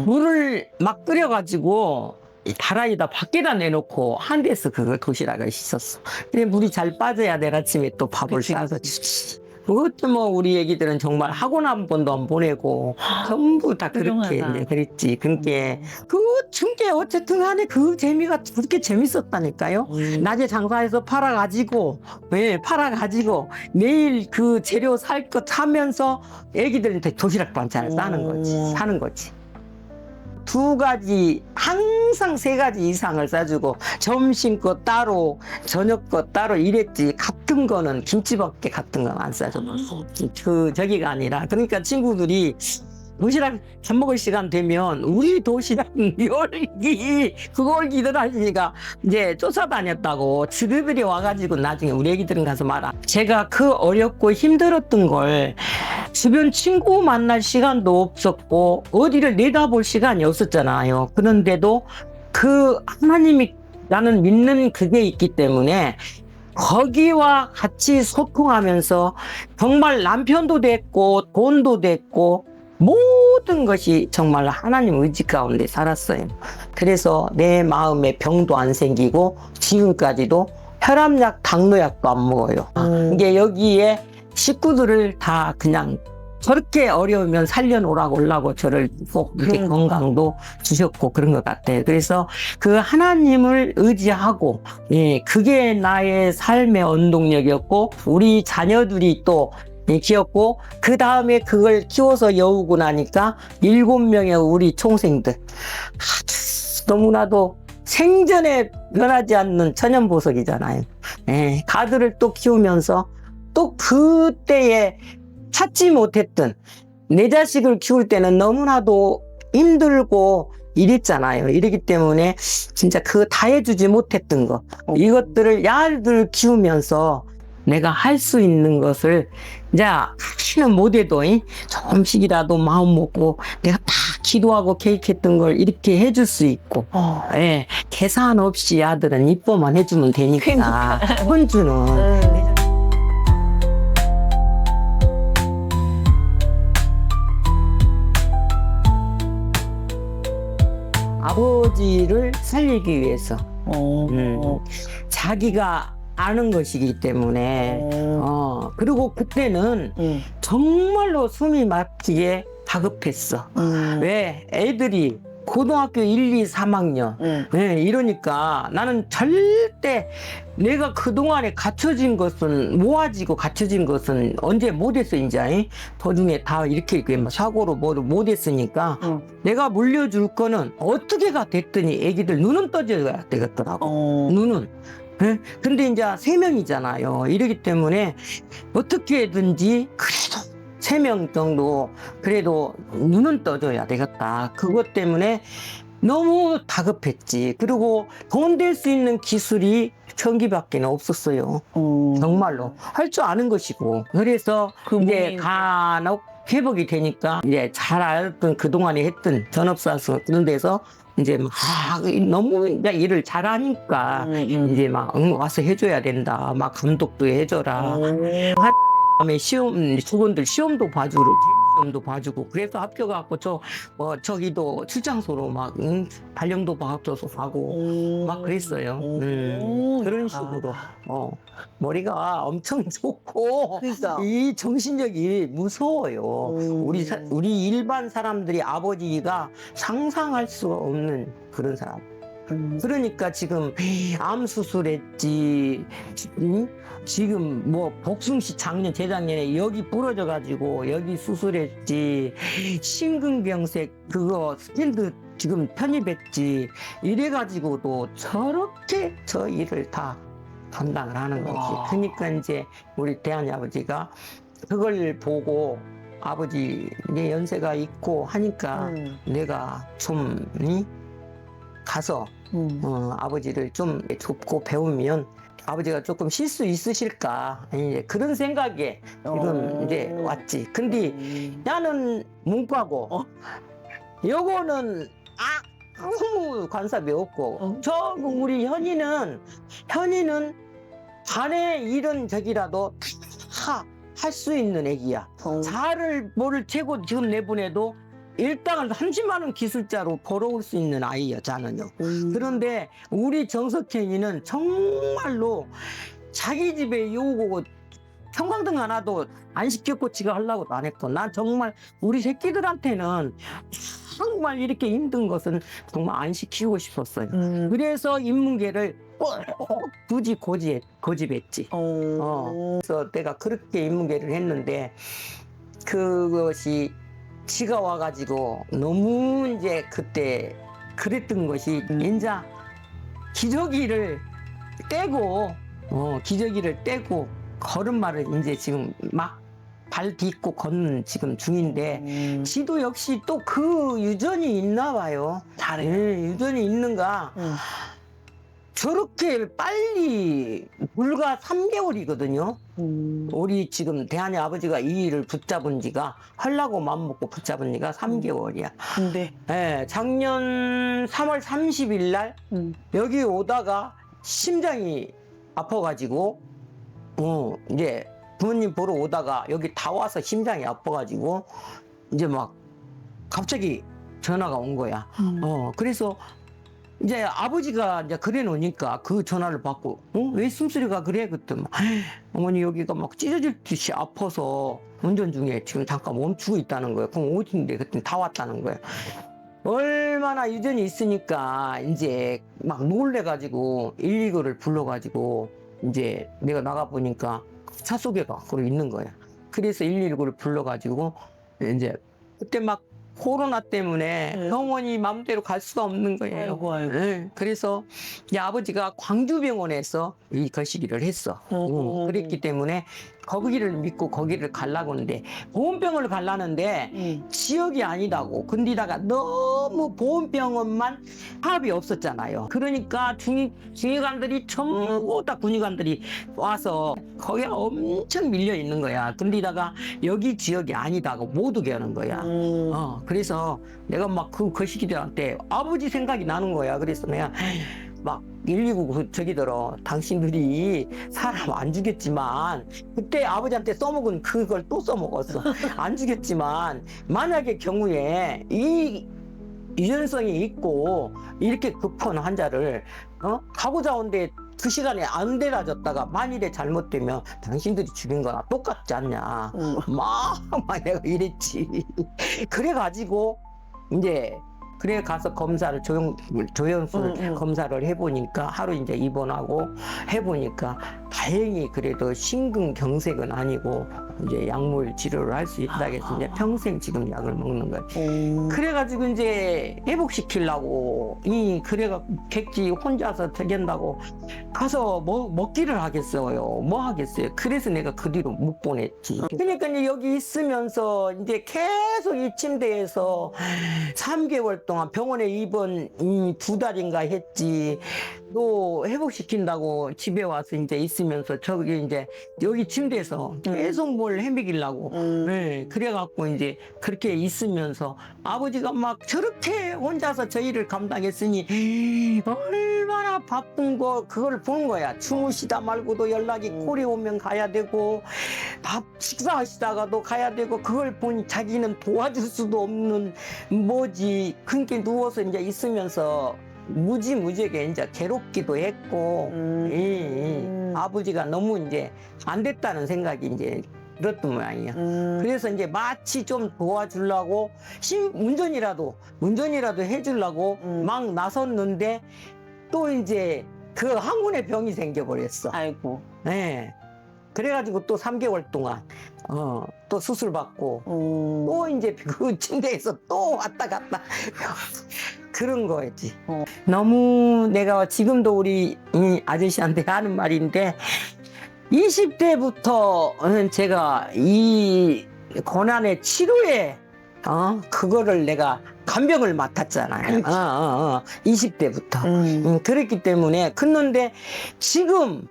물을 막 끓여가지고 이 다라이다 밖에다 내놓고 한 데서 그걸 도시락을 씻었어. 근데 물이 잘 빠져야 내일 아침에 또 밥을 싸서 주지. 그것도 뭐 우리 애기들은 정말 학원 한 번도 안 보내고 전부 다 그렇게 훌륭하다. 이제 그랬지. 그게 그게 어쨌든 간에 그 재미가 그렇게 재밌었다니까요. 낮에 장사해서 팔아가지고 팔아가지고 내일 그 재료 살 거 사면서 애기들한테 도시락 반찬을 싸는 거지. 사는 거지. 2가지, 항상 3가지 이상을 싸주고 점심 거 따로 저녁 거 따로 이랬지. 같은 거는 김치밖에 같은 건 안 싸줬어. 저기가 아니라. 그러니까 친구들이 도시락 밥 먹을 시간 되면 우리 도시락 열기 그걸 기다리니까 이제 쫓아다녔다고 지그들이 와가지고 나중에 우리 애기들은 가서 말아. 제가 그 어렵고 힘들었던 걸 주변 친구 만날 시간도 없었고 어디를 내다볼 시간이 없었잖아요. 그런데도 그 하나님이 나는 믿는 그게 있기 때문에 거기와 같이 소통하면서 정말 남편도 됐고 돈도 됐고 모든 것이 정말 하나님 의지 가운데 살았어요. 그래서 내 마음에 병도 안 생기고 지금까지도 혈압약, 당뇨약도 안 먹어요. 이게 여기에 식구들을 다 그냥 저렇게 어려우면 살려놓으라고 저를 꼭 이렇게 건강도 주셨고 그런 것 같아요. 그래서 그 하나님을 의지하고 그게 나의 삶의 원동력이었고 우리 자녀들이 또 키웠고 그 다음에 그걸 키워서 여우고 나니까 7명의 우리 총생들 너무나도 생전에 변하지 않는 천연보석이잖아요. 가들을 또 키우면서 또 그때에 찾지 못했던 내 자식을 키울 때는 너무나도 힘들고 이랬잖아요. 이러기 때문에 진짜 그 다 해주지 못했던 거 이것들을 야들 키우면서 내가 할 수 있는 것을 이제 하나는 못해도 조금씩이라도 마음 먹고 내가 다 기도하고 계획했던 걸 이렇게 해줄 수 있고 계산 없이 아들은 이뻐만 해주면 되니까 혼주는 아버지를 살리기 위해서 자기가 아는 것이기 때문에 그리고 그때는 정말로 숨이 막히게 다급했어. 왜? 애들이 고등학교 1, 2, 3학년 이러니까 나는 절대 내가 그동안에 갖춰진 것은 모아지고 갖춰진 것은 언제 못했어. 이제 도중에 다 이렇게 사고로 못했으니까 내가 물려줄 거는 어떻게가 됐더니 애기들 눈은 떠져야 되겠더라고. 눈은. 근데 이제 3명이잖아요. 이러기 때문에 어떻게든지 그래도 3명 정도 그래도 눈은 떠줘야 되겠다. 그것 때문에 너무 다급했지. 그리고 돈 될 수 있는 기술이 전기밖에 없었어요. 정말로 할 줄 아는 것이고. 그래서 이제 간혹 회복이 되니까 이제 잘 알던 그동안에 했던 전업사서 그런 데서 이제 막 너무 이제 일을 잘하니까 이제 막 와서 해줘야 된다. 막 감독도 해줘라. 다음에 직원들 시험도 봐주고 시험도 봐주고 그래서 합격해갖고 저기도 출장소로 막 발령도 받아서 가고 막 그랬어요. 그런 식으로 머리가 엄청 좋고 그러니까. 이 정신력이 무서워요. 우리 일반 사람들이 아버지가 상상할 수가 없는 그런 사람. 그러니까 지금 암 수술했지. 지금 뭐 복숭씨 재작년에 여기 부러져 가지고 여기 수술했지. 심근경색 그거 스탠드 지금 편입했지. 이래 가지고도 저렇게 저 일을 다 감당을 하는 거지. 그러니까 이제 우리 대한이 아버지가 그걸 보고 아버지 내 연세가 있고 하니까 내가 좀 가서 아버지를 좀 돕고 배우면 아버지가 조금 쉴 수 있으실까 이제 그런 생각에 지금 이제 왔지. 근데 나는 문과고 요거는 아무 관섭이 없고 저 우리 현이는 반에 이런 적이라도 다 할 수 있는 애기야. 자를 뭐를 채고 지금 내보내도 일당을 30만 원 기술자로 벌어올 수 있는 아이야, 자는요. 그런데 우리 정석현이는 정말로 자기 집에 요거 형광등 하나도 안 시켰고 지가 하려고도 안 했고, 난 정말 우리 새끼들한테는 정말 이렇게 힘든 것은 정말 안 시키고 싶었어요. 그래서 인문계를 꼭 굳이 고집했지. 그래서 내가 그렇게 인문계를 했는데 그것이 지가 와가지고 너무 이제 그때 그랬던 것이 이제 기저귀를 떼고 걸음마를 이제 지금 막 발 딛고 걷는 지금 중인데 지도 역시 또 그 유전이 있나 봐요. 유전이 있는가. 저렇게 빨리 불과 3개월이거든요. 우리 지금 대한의 아버지가 이 일을 붙잡은 지가 하려고 마음먹고 붙잡은 지가 3개월이야. 근데 작년 3월 30일 날 여기 오다가 심장이 아파가지고 이제 부모님 보러 오다가 여기 다 와서 심장이 아파가지고 이제 막 갑자기 전화가 온 거야. 그래서 이제 아버지가 이제 그래 놓으니까 그 전화를 받고 왜 숨소리가 그래? 그랬더니 어머니 여기가 막 찢어질 듯이 아파서 운전 중에 지금 잠깐 멈추고 있다는 거예요. 그럼 어딘데? 그랬더니 다 왔다는 거예요. 얼마나 유전이 있으니까 이제 막 놀래가지고 119를 불러가지고 이제 내가 나가보니까 차 속에 밖으로 있는 거야. 그래서 119를 불러가지고 이제 그때 막 코로나 때문에 병원이 마음대로 갈 수가 없는 거예요. 아이고. 네. 그래서 이제 아버지가 광주병원에서 이 거시기를 했어. 그랬기 때문에 거기를 믿고 거기를 가려고 하는데 보험병원을 가려는데 지역이 아니다고. 근데다가 너무 보험병원만 파업이 없었잖아요. 그러니까 중위관들이 전부 다 군의관들이 와서 거기가 엄청 밀려 있는 거야. 근데다가 여기 지역이 아니다고 못 오게 하는 거야. 그래서 내가 막 그 거시기들한테 아버지 생각이 나는 거야. 그래서 내가 막 119 저기들어 당신들이 사람 안 죽였지만 그때 아버지한테 써먹은 그걸 또 써먹었어. 안 죽였지만 만약의 경우에 이 유전성이 있고 이렇게 급한 환자를 가고자 온데 그 시간에 안 데려줬다가 만일에 잘못되면 당신들이 죽인 거나 똑같지 않냐. 막 내가 이랬지. 그래가지고 이제 그래 가서 검사를 조영술 검사를 해보니까 하루 이제 입원하고 해보니까 다행히 그래도 심근경색은 아니고 이제 약물 치료를 할 수 있다 해서 이제 평생 지금 약을 먹는 거예요. 그래가지고 이제 회복시키려고 그래가 객지 혼자서 되겠다고 가서 먹기를 하겠어요. 뭐 하겠어요. 그래서 내가 그 뒤로 못 보냈지. 그러니까 이제 여기 있으면서 이제 계속 이 침대에서 3개월 동안 병원에 입원 2달인가 했지. 또 회복시킨다고 집에 와서 이제 있으면서 저기 이제 여기 침대에서 계속 뭘 헤매기려고. 네, 그래갖고 이제 그렇게 있으면서 아버지가 막 저렇게 혼자서 저 일을 감당했으니 얼마나 바쁜 그걸 보는 거야. 주무시다 말고도 연락이 콜이 오면 가야 되고 밥 식사하시다가도 가야 되고 그걸 보니 자기는 도와줄 수도 없는 뭐지. 그렇게 누워서 이제 있으면서 무지무지하게 이제 괴롭기도 했고, 아버지가 너무 이제 안 됐다는 생각이 이제 들었던 모양이야. 그래서 이제 마치 좀 도와주려고, 운전이라도 해주려고 막 나섰는데, 또 이제 그 항문에 병이 생겨버렸어. 아이고. 네. 그래가지고 또 3개월 동안, 또 수술 받고, 또 이제 그 침대에서 또 왔다 갔다. 그런 거였지. 너무 내가 지금도 우리 이 아저씨한테 하는 말인데 20대부터 제가 이 고난의 치료에 그거를 내가 간병을 맡았잖아요. 20대부터. 그랬기 때문에 그런데 지금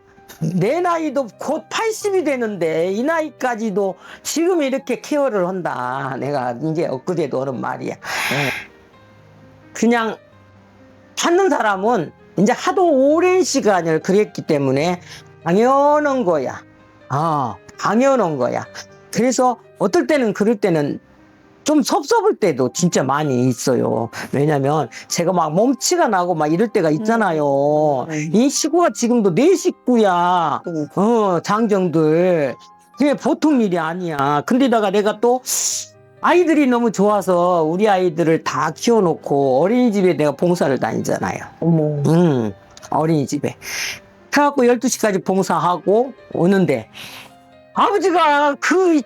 내 나이도 곧 80이 되는데 이 나이까지도 지금 이렇게 케어를 한다. 내가 이제 엊그제도 하는 말이야. 그냥 받는 사람은 이제 하도 오랜 시간을 그랬기 때문에 당연한 거야. 당연한 거야. 그래서 어떨 때는 그럴 때는 좀 섭섭할 때도 진짜 많이 있어요. 왜냐면 제가 막 몸치가 나고 막 이럴 때가 있잖아요. 이 식구가 지금도 내 식구야. 장정들. 그게 보통 일이 아니야. 근데다가 내가 또 아이들이 너무 좋아서 우리 아이들을 다 키워놓고 어린이집에 내가 봉사를 다니잖아요. 어머. 어린이집에. 그래갖고 12시까지 봉사하고 오는데 아버지가 그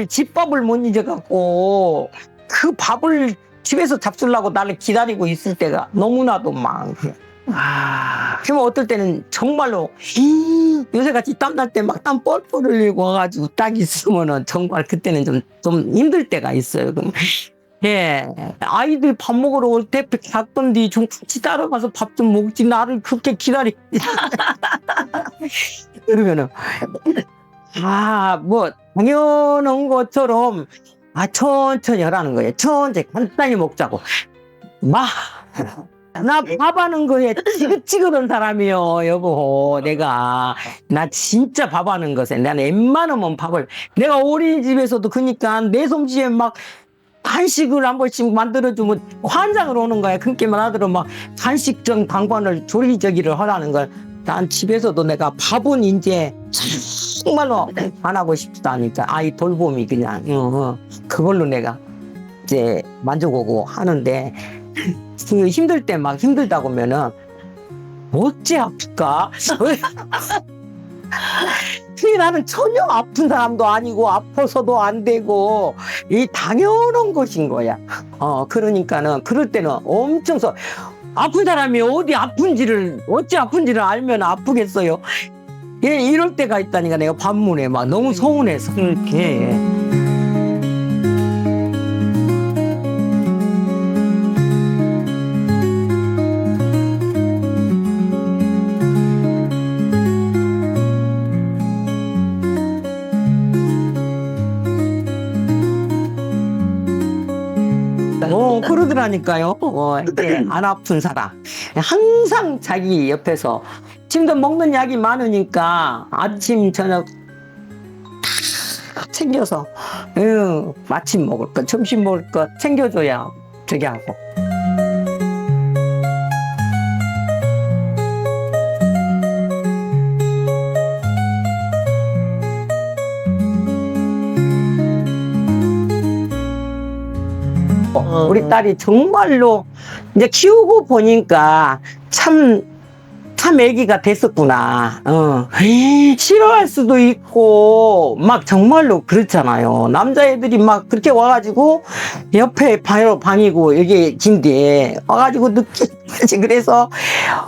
집밥을 못 잊어갖고 그 밥을 집에서 잡수려고 나를 기다리고 있을 때가 너무나도 많고. 그러면 어떨 때는 정말로 요새같이 땀날 때 막 땀 뻘뻘 흘리고 와가지고 딱 있으면은 정말 그때는 좀 힘들 때가 있어요. 그럼 예, 아이들 밥 먹으러 올 때 갔던디 좀 같이 따라가서 밥 좀 먹지 나를 그렇게 기다리. 그러면은 뭐 당연한 것처럼 천천히 하라는 거예요. 천천히 간단히 먹자고. 나 밥하는 거에 지긋지긋한 사람이요, 여보. 나 진짜 밥하는 것에 나는 웬만하면 밥을 내가 어린이집에서도 그러니까 내 솜씨에 막 간식을 한 번씩 만들어주면 환장을 오는 거야. 그렇게만 하더라도 막 간식점 당번을 조리저기를 하라는 걸. 난 집에서도 내가 밥은 이제 정말로 안 하고 싶다니까. 아이 돌봄이 그냥 그걸로 내가 이제 만족하고 하는데 그 힘들 때 막 힘들다고 하면은 어째 아플까? 나는 전혀 아픈 사람도 아니고 아파서도 안 되고 이 당연한 것인 거야. 그러니까는 그럴 때는 엄청 아픈 사람이 어디 어째 아픈지를 알면 아프겠어요. 예, 이럴 때가 있다니까 내가 반문에 막 너무 서운해서 그렇게. 그러더라니까요. 이제 안 아픈 사람. 항상 자기 옆에서 지금도 먹는 약이 많으니까 아침, 저녁 다 챙겨서 아침 먹을 것, 점심 먹을 것 챙겨줘야 저기 하고. 우리 딸이 정말로 이제 키우고 보니까 참 애기가 됐었구나. 싫어할 수도 있고 막 정말로 그렇잖아요. 남자애들이 막 그렇게 와가지고 옆에 방이고 여기 긴데 와가지고 늦게까지 그래서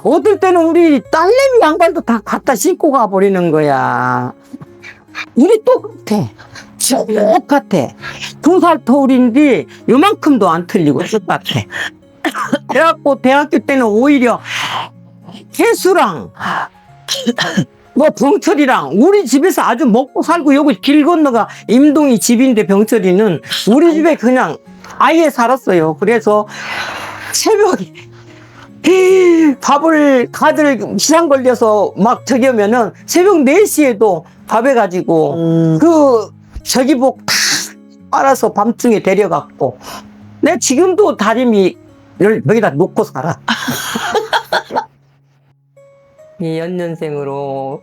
어떨 때는 우리 딸내미 양말도 다 갖다 신고 가버리는 거야. 우리 똑같아. 똑같아. 2살 터울인데 요만큼도 안 틀리고 똑같아. 그래갖고 대학교 때는 오히려 개수랑 뭐 병철이랑 우리 집에서 아주 먹고 살고 여기 길 건너가 임동이 집인데 병철이는 우리 집에 그냥 아예 살았어요. 그래서 새벽에 밥을 다들 시간 걸려서 막 저기 하면은 새벽 4시에도 밥 해가지고 그 저기복 다 빨아서 밤중에 데려갔고 내가 지금도 다리미를 여기다 놓고 살아. 이 연년생으로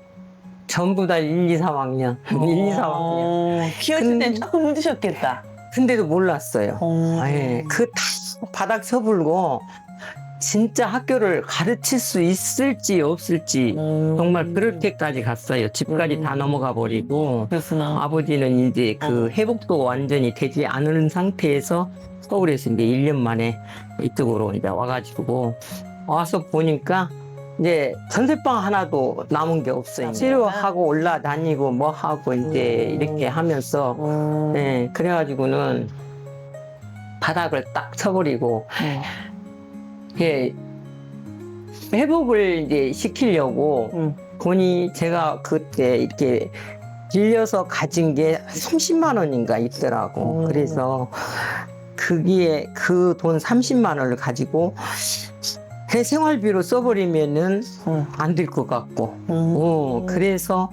전부 다 1, 2, 3학년 1, 2, 3학년 키워줄 땐 참 힘드셨겠다. 근데도 몰랐어요. 그 다 바닥 서불고 진짜 학교를 가르칠 수 있을지 없을지 정말 그렇게까지 갔어요. 집까지 다 넘어가 버리고 그렇구나. 아버지는 이제 그 회복도 완전히 되지 않은 상태에서 서울에서 이제 1년 만에 이쪽으로 이제 와가지고 와서 보니까 이제 전세방 하나도 남은 게 없어요. 치료하고 올라다니고 뭐 하고 이제 이렇게 하면서 그래가지고는 바닥을 딱 쳐버리고 예, 회복을 이제 시키려고 돈이 제가 그때 이렇게 빌려서 가진 게 30만 원인가 있더라고. 그래서 그게 그 돈 30만 원을 가지고 내 생활비로 써버리면은 안 될 것 같고, 그래서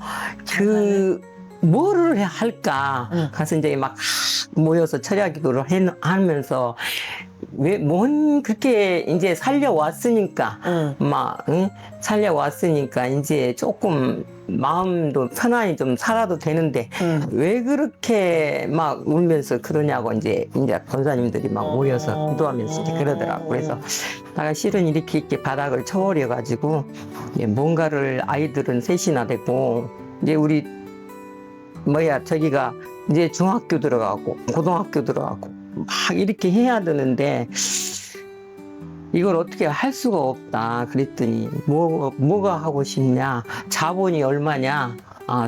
그 뭐를 할까 가서 이제 막 모여서 철야기도를 하면서 왜 뭔 그렇게 이제 살려왔으니까 살려왔으니까 이제 조금 마음도 편안히 좀 살아도 되는데 왜 그렇게 막 울면서 그러냐고 이제 권사님들이 막 모여서 기도하면서 이제 그러더라고. 그래서 내가 실은 이렇게 바닥을 쳐버려 가지고 뭔가를 아이들은 셋이나 되고 이제 우리 저기가 이제 중학교 들어가고 고등학교 들어가고 막 이렇게 해야 되는데 이걸 어떻게 할 수가 없다. 그랬더니 뭐가 하고 싶냐? 자본이 얼마냐?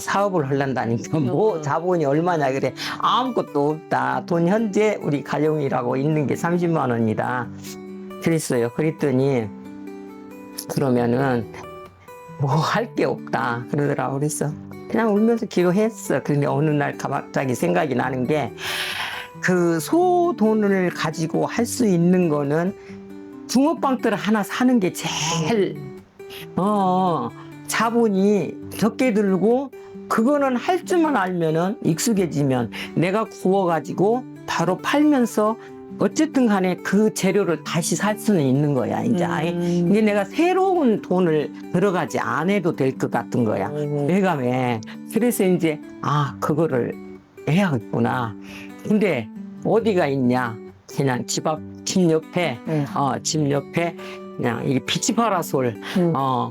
사업을 하려다니까 뭐 자본이 얼마냐 그래. 아무것도 없다. 돈 현재 우리 가정이라고 있는 게 30만 원이다. 그랬어요. 그랬더니 그러면은 뭐 할 게 없다 그러더라고. 그래서 그냥 울면서 기도했어. 그런데 어느 날 갑자기 생각이 나는 게 그 소돈을 가지고 할 수 있는 거는 붕어빵들을 하나 사는 게 제일 자본이 적게 들고 그거는 할 줄만 알면은 익숙해지면 내가 구워가지고 바로 팔면서 어쨌든 간에 그 재료를 다시 살 수는 있는 거야. 이제 이게 내가 새로운 돈을 들어가지 안 해도 될 것 같은 거야. 외감에. 그래서 이제 그거를 해야겠구나. 근데 어디가 있냐? 그냥 집 옆에 집 옆에 그냥 이 비치 파라솔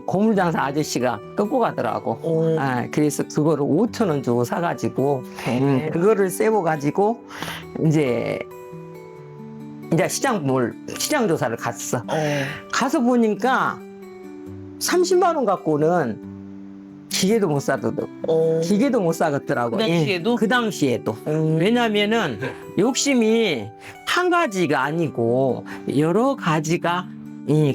고물장사 아저씨가 끌고 가더라고. 그래서 그거를 5,000원 주고 사가지고 그거를 세고 가지고 이제 시장 조사를 갔어. 가서 보니까 30만 원 갖고는 기계도 못 사겠더라고. 그 당시에도? 그 당시에도. 왜냐면은 욕심이 한 가지가 아니고 여러 가지가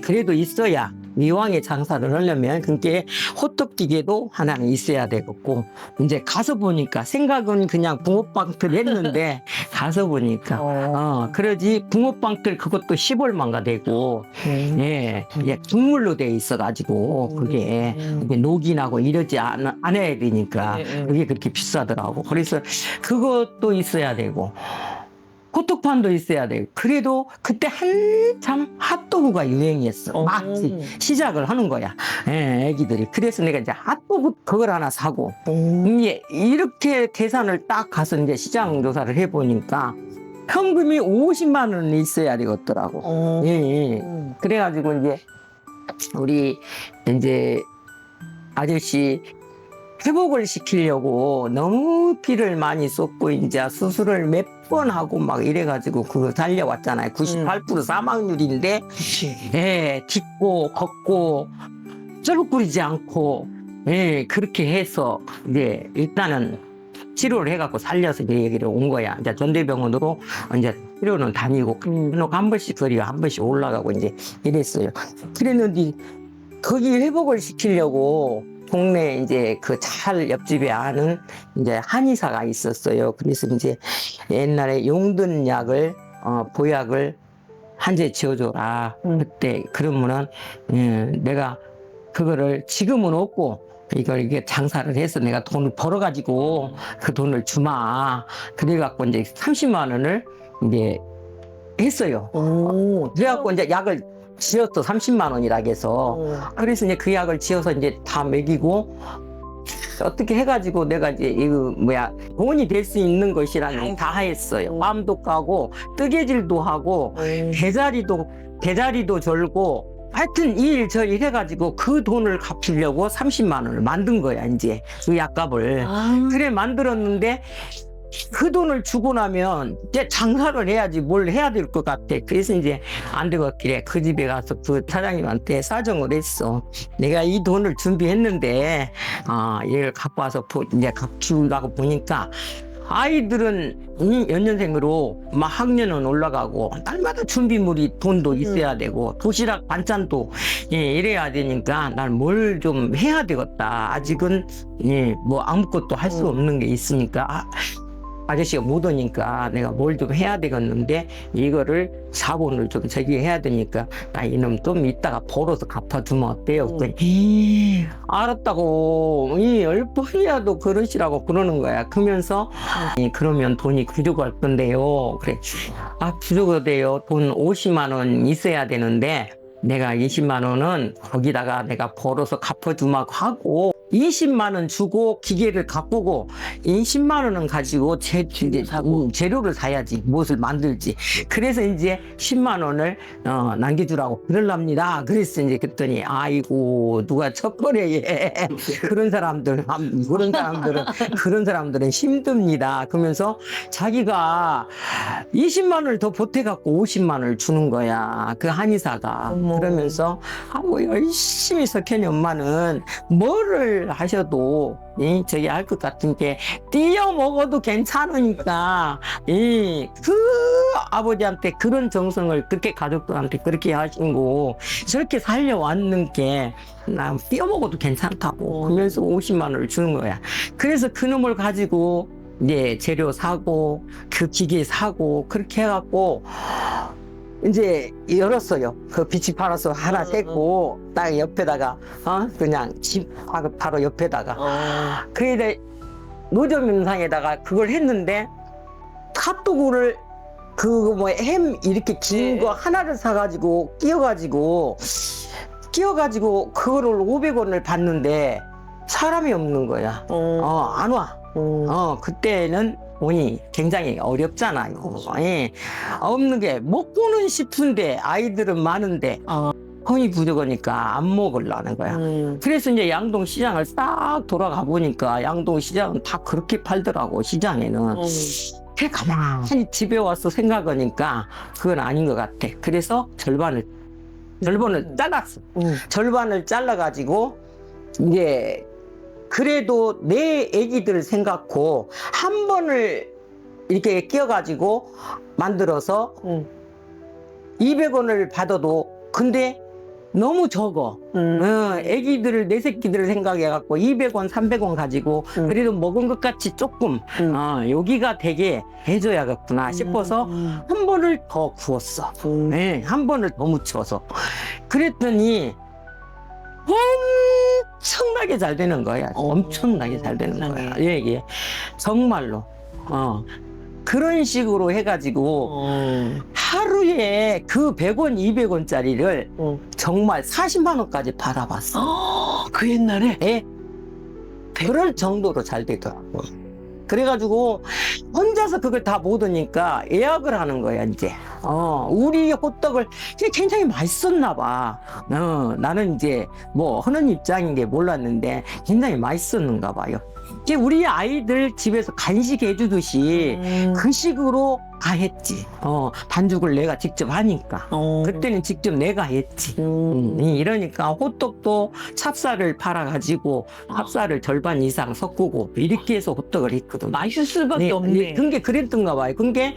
그래도 있어야 이왕에 장사를 하려면 그게 호떡 기계도 하나는 있어야 되겠고 이제 가서 보니까 생각은 그냥 붕어빵들 했는데 가서 보니까 그러지 붕어빵들 그것도 10얼마가 되고 국물로 돼 있어 가지고 그게 녹인하고 이러지 않아야 되니까 그게 그렇게 비싸더라고. 그래서 그것도 있어야 되고 호떡판도 있어야 돼. 그래도 그때 한참 핫도그가 유행이었어. 막 시작을 하는 거야. 애기들이. 그래서 내가 이제 핫도그 그걸 하나 사고 이제 이렇게 계산을 딱 가서 이제 시장 조사를 해보니까 현금이 50만 원이 있어야 되겠더라고. 그래가지고 이제 우리 이제 아저씨 회복을 시키려고 너무 피를 많이 쏟고 이제 수술을 몇 번 하고 막 이래가지고 그거 달려왔잖아요. 98% 사망률인데 딛고 걷고 쩔거리지 않고 그렇게 해서 이제 일단은 치료를 해갖고 살려서 이제 얘기를 온 거야. 이제 전대병원으로 이제 치료는 다니고 한 번씩 거리가 한 번씩 올라가고 이제 이랬어요. 그랬는데 거기 회복을 시키려고 동네 이제 그 잘 옆집에 아는 이제 한의사가 있었어요. 그래서 이제 옛날에 용든 약을 보약을 한 재 지어줘라. 그때 그러면은 내가 그거를 지금은 없고 이게 장사를 해서 내가 돈을 벌어가지고 그 돈을 주마. 그래갖고 이제 30만 원을 이제 했어요. 그래갖고 이제 약을 지었어. 30만 원이라 해서. 그래서 이제 그 약을 지어서 이제 다 먹이고 어떻게 해가지고 내가 이제 돈이 될 수 있는 것이라는 다 했어요. 맘도 까고 뜨개질도 하고 대자리도 절고 하여튼 이 일 저 일 해가지고 그 돈을 갚으려고 30만 원을 만든 거야. 이제 그 약값을. 그래 만들었는데 그 돈을 주고 나면 이제 장사를 해야지 뭘 해야 될 것 같아. 그래서 이제 안 되겠길래 그 집에 가서 그 사장님한테 사정을 했어. 내가 이 돈을 준비했는데 얘를 갖고 와서 이제 키우려고 보니까 아이들은 연년생으로 막 학년은 올라가고 날마다 준비물이 돈도 있어야 되고 도시락 반찬도 이래야 되니까 난 뭘 좀 해야 되겠다. 아직은 뭐 아무것도 할 수 없는 게 있으니까 아저씨가 못 오니까 내가 뭘 좀 해야 되겠는데 이거를 자본을 좀 저기 해야 되니까 나 이놈 좀 이따가 벌어서 갚아주면 어때요? 그랬더니 알았다고 이 10번이라도 그러시라고 그러는 거야. 그러면서 그러면 돈이 부족할 건데요. 그래. 아 부족해도 돼요. 돈 50만 원 있어야 되는데 내가 20만 원은 거기다가 내가 벌어서 갚아주면 하고 20만 원 주고 기계를 바꾸고 20만 원은 가지고 재료를 사야지 무엇을 만들지. 그래서 이제 10만 원을 남겨주라고 그러랍니다. 그래서 이제 그랬더니 아이고 누가 첫거래에 그런 사람들은 힘듭니다. 그러면서 자기가 20만 원을 더 보태갖고 50만 원을 주는 거야. 그 한의사가. 그러면서 아고 열심히 석현이 엄마는 뭐를 하셔도 저기 할 것 같은 게 띄어 먹어도 괜찮으니까 그 아버지한테 그런 정성을 그렇게 가족들한테 그렇게 하시고 저렇게 살려왔는 게 나 띄어 먹어도 괜찮다고 그러면서 50만 원을 주는 거야. 그래서 그 놈을 가지고 이제 재료 사고 그 기계 사고 그렇게 해갖고 이제 열었어요. 그 빛이 팔아서 하나 떼고 딱 옆에다가 그냥 집 바로 옆에다가 그래 노점 영상에다가 그걸 했는데 핫도그를 그 뭐 햄 이렇게 긴 거 하나를 사가지고 끼워가지고 그거를 500원을 받는데 사람이 없는 거야. 안 와. 그때는 돈이 굉장히 어렵잖아요. 없는 게 먹고는 싶은데 아이들은 많은데 돈이 부족하니까 안 먹으려는 거야. 그래서 이제 양동시장을 싹 돌아가 보니까 양동시장은 다 그렇게 팔더라고. 시장에는. 그래 가만히 집에 와서 생각하니까 그건 아닌 것 같아. 그래서 절반을 잘랐어. 절반을 잘라가지고 이제 그래도 내 애기들 생각고 한 번을 이렇게 끼워가지고 만들어서 200원을 받아도 근데 너무 적어. 애기들을 내 새끼들을 생각해갖고 200원, 300원 가지고 그래도 먹은 것 같이 조금 여기가 되게 해줘야겠구나 싶어서 한 번을 더 구웠어. 한 번을 더 묻혀서 그랬더니 엄청나게 잘 되는 거야. 엄청나게 잘 되는 거야. 예. 정말로. 그런 식으로 해가지고 하루에 그 100원, 200원짜리를 정말 40만 원까지 받아봤어. 그 옛날에? 예. 그럴 정도로 잘 되더라고. 그래가지고 혼자서 그걸 다 못 오니까 예약을 하는 거야 이제. 우리 호떡을 굉장히 맛있었나 봐. 나는 이제 뭐 하는 입장인 게 몰랐는데 굉장히 맛있었는가 봐요. 이제 우리 아이들 집에서 간식 해주듯이 그 식으로 다 했지. 반죽을 내가 직접 하니까. 그때는 직접 내가 했지. 이러니까 호떡도 찹쌀을 팔아가지고 찹쌀을 절반 이상 섞고 이렇게 해서 호떡을 했거든. 맛있을 수밖에 없네. 그게 그랬던가 봐요. 그게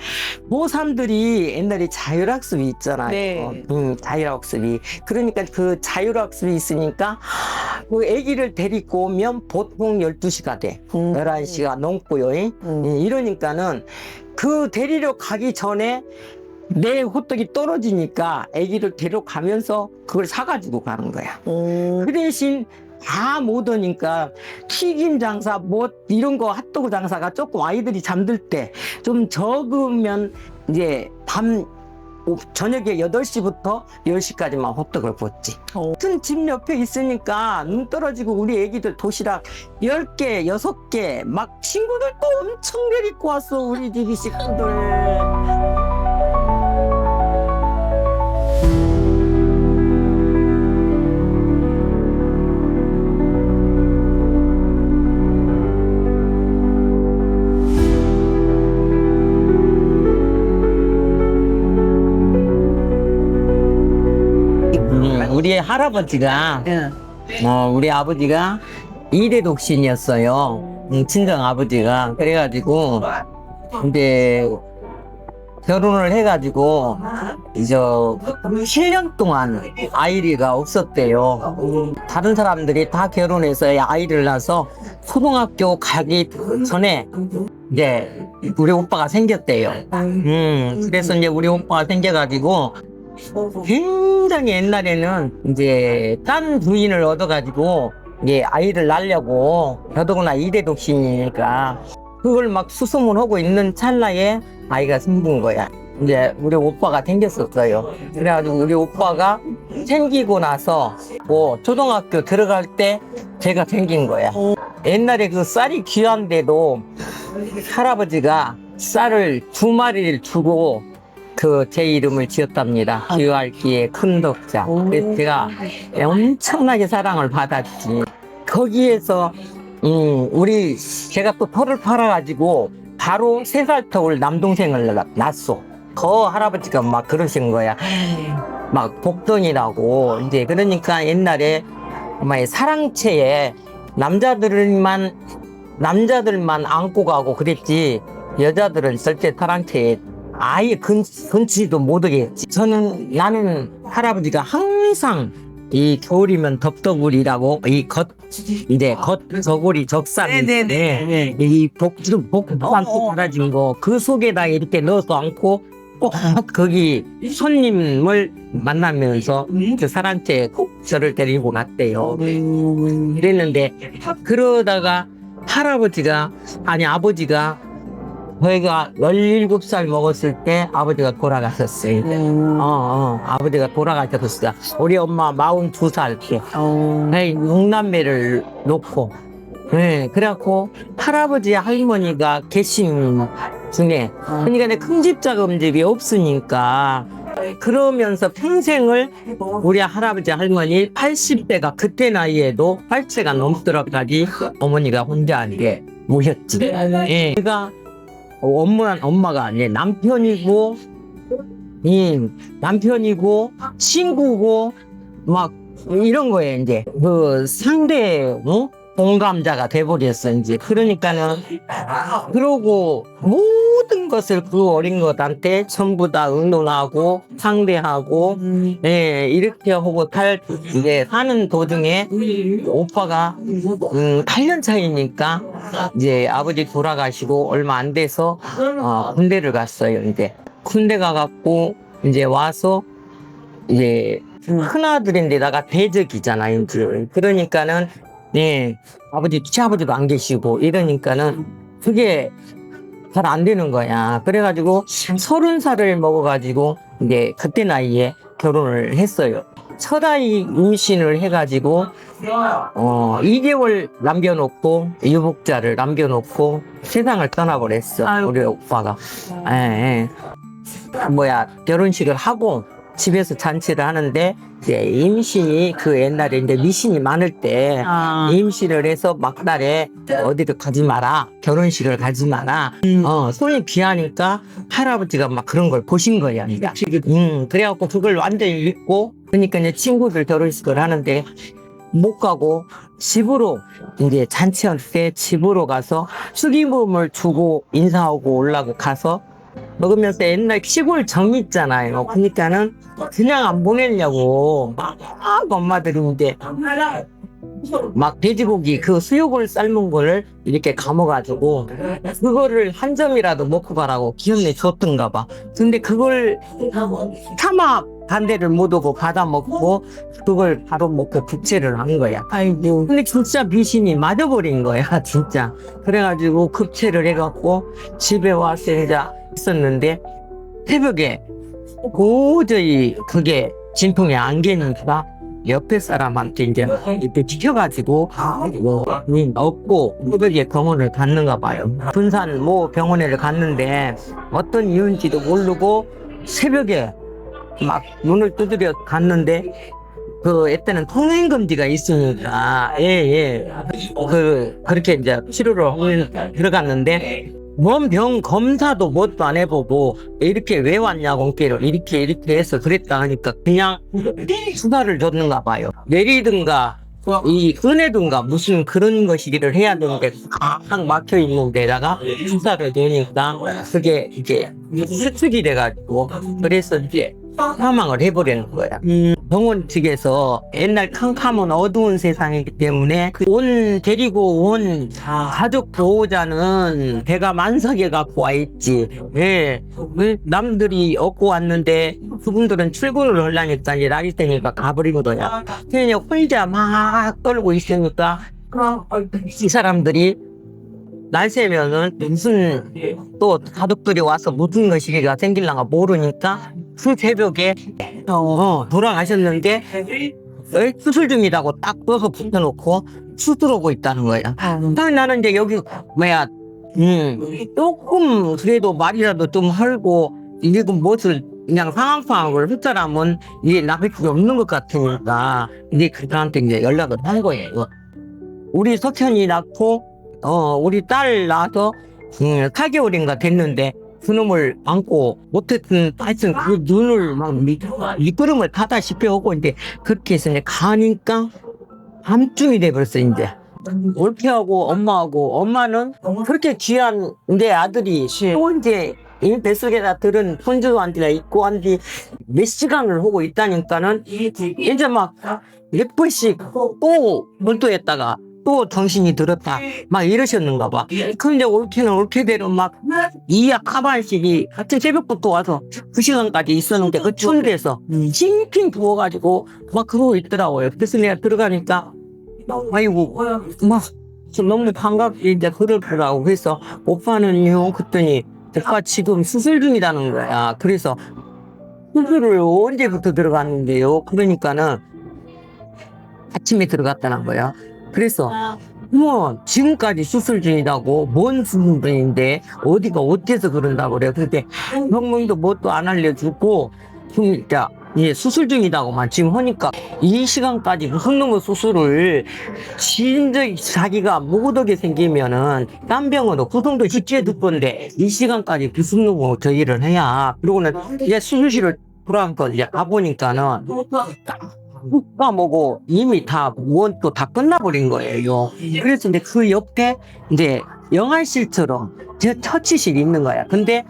고3들이 옛날에 자율학습이 있잖아요. 네. 자율학습이. 그러니까 그 자율학습이 있으니까 그 아기를 데리고 오면 보통 12시가 돼. 11시가 넘고요. 이러니까는 그 데리러 가기 전에 내 호떡이 떨어지니까 아기를 데려가면서 그걸 사가지고 가는 거야. 그 대신 다 못 오니까 튀김 장사 뭐 이런 거 핫도그 장사가 조금 아이들이 잠들 때 좀 적으면 이제 저녁에 8시부터 10시까지만 호떡을 구웠지. 같은 집 옆에 있으니까 눈 떨어지고 우리 애기들 도시락 10개, 6개 막 친구들도 엄청 데리고 왔어. 우리 집 식구들. 우리 할아버지가 우리 아버지가 2대 독신이었어요. 친정 아버지가. 그래가지고 이제 결혼을 해가지고 이제 7년 동안 아이가 없었대요. 다른 사람들이 다 결혼해서 아이를 낳아서 초등학교 가기 전에 이제 우리 오빠가 생겼대요. 그래서 이제 우리 오빠가 생겨가지고 굉장히 옛날에는 이제 딴 부인을 얻어가지고 이제 아이를 낳으려고 더더구나 이대 독신이니까 그걸 막 수소문하고 있는 찰나에 아이가 생긴 거야. 이제 우리 오빠가 생겼었어요. 그래가지고 우리 오빠가 생기고 나서 뭐 초등학교 들어갈 때 제가 생긴 거야. 옛날에 그 쌀이 귀한데도 할아버지가 쌀을 2마리를 주고 그 제 이름을 지었답니다. 귀할기에 큰 덕자. 그래서 제가 엄청나게 사랑을 받았지. 거기에서 제가 또 털을 팔아가지고 바로 3살 터울 남동생을 낳았어. 그 할아버지가 막 그러신 거야. 막 복don이라고. 이제 그러니까 옛날에 정말 사랑채에 남자들만 안고 가고 그랬지 여자들은 절대 사랑채에 아예 근치도 못하겠지. 나는 할아버지가 항상 이 겨울이면 덥더구리라고 이제 겉저고리 적삼인데 이 복안고 달아진 거 그 속에다 이렇게 넣어서 안고 꼭 거기 손님을 만나면서 그 사랑채에 꼭 저를 데리고 갔대요. 그랬는데 그러다가 아버지가 저희가 17살 먹었을 때 아버지가 돌아가셨어요. 아버지가 돌아가셨어. 우리 엄마 42살 때. 6남매를 놓고. 네, 그래갖고 할아버지 할머니가 계신 중에 그러니까 큰 집 작은 집이 없으니까 그러면서 평생을 우리 할아버지 할머니 80대가 그때 나이에도 80대가 넘도록까지 어머니가 혼자 이제 모셨지. 예. 제가 엄마가 아니에요. 남편이고 친구고 막 이런 거에 이제 그 상대 공감자가 돼버렸어 이제. 그러니까는 그러고 모든 것을 그 어린 것한테 전부 다 의논하고 상대하고 예 이렇게 하고 이제 사는 도중에 오빠가 8년 차이니까 이제 아버지 돌아가시고 얼마 안 돼서 군대를 갔어요. 이제 군대 가갖고 이제 와서 이제 큰아들인데다가 대적이잖아요. 그러니까는 네, 시아버지도 안 계시고 이러니까는 그게 잘 안 되는 거야. 그래가지고 30살을 먹어가지고 이제 그때 나이에 결혼을 했어요. 첫 아이 임신을 해가지고 2개월 남겨놓고 유복자를 남겨놓고 세상을 떠나버렸어. 우리 오빠가. 결혼식을 하고 집에서 잔치를 하는데 이제 임신이 그 옛날에 이제 미신이 많을 때 임신을 해서 막달에 어디를 가지 마라, 결혼식을 가지 마라. 손이 귀하니까 할아버지가 막 그런 걸 보신 거야. 그래갖고 그걸 완전히 잊고 그러니까 이제 친구들 결혼식을 하는데 못 가고 집으로 이제 잔치할 때 집으로 가서 축의금을 주고 인사하고 오려고 가서 먹으면서 옛날 시골 정 있잖아요. 그러니까는 그냥 안 보내려고 막 엄마들이 이제 막 돼지고기 그 수육을 삶은 거를 이렇게 감아가지고 그거를 한 점이라도 먹고 가라고 기운내 줬던가 봐. 근데 그걸 차마 반대를 못 오고 받아 먹고 그걸 바로 먹고 급체를 한 거야. 아이고. 근데 진짜 미신이 맞아버린 거야, 진짜. 그래가지고 급체를 해갖고 집에 와서 이제 있었는데 새벽에 도저히 그게 진통이 안 깨니까 옆에 사람한테 이제 이렇게 지켜가지고 없고 새벽에 병원을 갔는가 봐요. 군산 모 병원에 갔는데 어떤 이유인지도 모르고 새벽에 막 문을 두드려 갔는데 그때는 통행금지가 있으니까 그렇게 이제 치료를 들어갔는데 뭔 병 검사도 뭣도 안 해보고 이렇게 왜 왔냐고 이렇게 해서 그랬다 하니까 그냥 수사를 줬는가 봐요. 내리든가 이 꺼내든가 무슨 그런 것이기를 해야 되는데 꽉 막혀 있는 데다가 주사를 내니까 그게 이제 수축이 돼가지고 그래서 이제 사망을 해버리는 거야. 병원 측에서 옛날 캄캄한 어두운 세상이기 때문에 데리고 온 가족 보호자는 배가 만석에 갖고 와 있지. 예. 남들이 얻고 왔는데 그분들은 출근을 하려니까 이제 날이 새니까 가버리거든요. 그냥 혼자 막 떨고 있으니까 이 사람들이 날 새면은 무슨 또 가족들이 와서 무슨 것이가 생길랑가 모르니까 그 새벽에 돌아가셨는데 수술 중이라고 딱 써서 붙여놓고 수술하고 있다는 거야. 나는 이제 여기 조금 그래도 말이라도 좀 헐고 이게 무엇을 그냥 상황을 할 사람은 이게 나쁠 게 없는 것 같으니까 이제 그들한테 이제 연락을 한 거예요. 우리 석현이 낳고 우리 딸 낳아서 4개월인가 됐는데 그놈을 안고 어쨌든 하여튼 그 눈을 막 미끄럼을 타다시피 하고 이제 그렇게 해서 가니까 밤중이 돼버렸어. 이제 올케하고 엄마는 그렇게 귀한 내 아들이 또 이제 이 뱃속에다 들은 손주한테나 있고 한지 몇 시간을 하고 있다니까는 이제 막 몇 번씩 또 몰두했다가 또 정신이 들었다 막 이러셨는가 봐. 근데 옳게는 옳게대로 막 이야 카반씩이 같은 새벽부터 와서 그 시간까지 있었는데 그 추운 데서 찡찡 부어가지고 막 그러고 있더라고요. 그래서 내가 들어가니까 아이고 막 너무 반갑게 이제 그러더라고. 그래서 오빠는요 그랬더니 오빠 지금 수술 중이라는 거야. 그래서 수술을 언제부터 들어갔는데요? 그러니까는 아침에 들어갔다는 거야. 그래서 지금까지 수술 중이라고 뭔 수술 중인데 어디가 어째서 그런다고 그래. 근데 병명도 뭣도 안 알려주고 진짜 수술 중이라고만 지금 하니까 이 시간까지 무슨 놈의 수술을 진짜 자기가 무고덕에 생기면은 딴 병원으로 구성도 실제 듣건데 이 시간까지 무슨 놈의 저기를 해야. 그러고는 이제 수술실을 돌아가서 이제 가보니까는 까먹고 이미 다 끝나버린 거예요. 그래서 이제 그 옆에 이제 영안실처럼 처치실이 있는 거야. 근데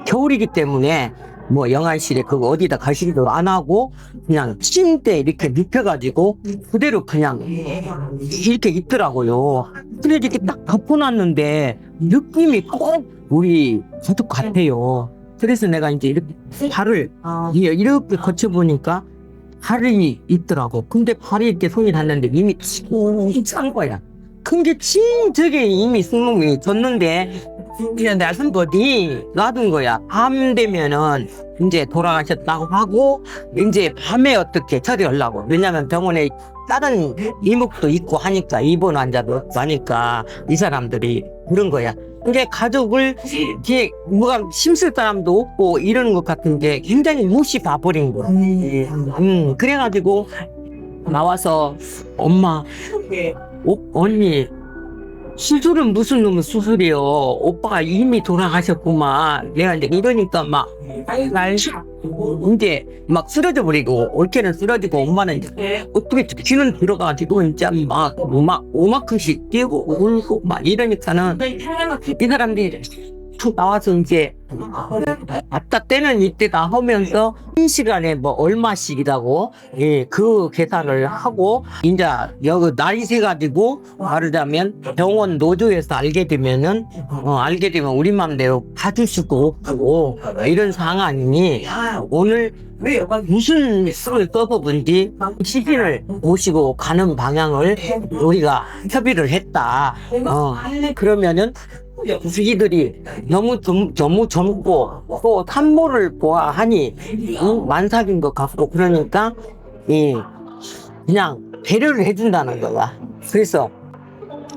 겨울이기 때문에 영안실에 그거 어디다 가시기도 안 하고 그냥 침대 이렇게 눕혀가지고 그대로 그냥 이렇게 있더라고요. 그래 이렇게 딱 덮어놨는데 느낌이 꼭 우리 가족 같아요. 그래서 내가 이제 이렇게 발을 이렇게 거쳐보니까 발이 있더라고. 근데 발이 이렇게 손이 닿는데 이미 찬 거야. 근데 저게 이미 승놈이 졌는데 그냥 놔둔 거지. 놔둔 거야. 밤 되면은 이제 돌아가셨다고 하고 이제 밤에 어떻게 처리하려고. 왜냐면 병원에 다른 이목도 있고 하니까 입원 환자도 있고 하니까 이 사람들이 그런 거야. 근데 가족을 이렇게 뭐가 힘쓸 사람도 없고 이러는 것 같은데 굉장히 무시 봐버린 거야. 그래가지고 나와서 엄마, 언니 수술은 무슨 놈의 수술이요? 오빠가 이미 돌아가셨구만. 내가 이제 이러니까 막 이제 막 쓰러져 버리고 올케는 쓰러지고 엄마는 이제 어떻게 귀는 들어가지고 이제 막 오마큼씩 뛰고 울고 막 이러니까는 이 사람들이 나와서 이제 아따 때는 이때다 하면서 한 시간에 얼마씩이라고 그 계산을 하고 이제 여기 날이 새가지고 말하자면 병원 노조에서 알게 되면 우리 맘대로 봐줄 수가 없고 이런 상황이니 오늘 무슨 수를 써서든지 시신을 모시고 가는 방향을 우리가 협의를 했다. 그러면은 부기들이 너무 젊고 또 산모를 보아하니 만삭인 것 같고 그러니까 그냥 배려를 해준다는 거야. 그래서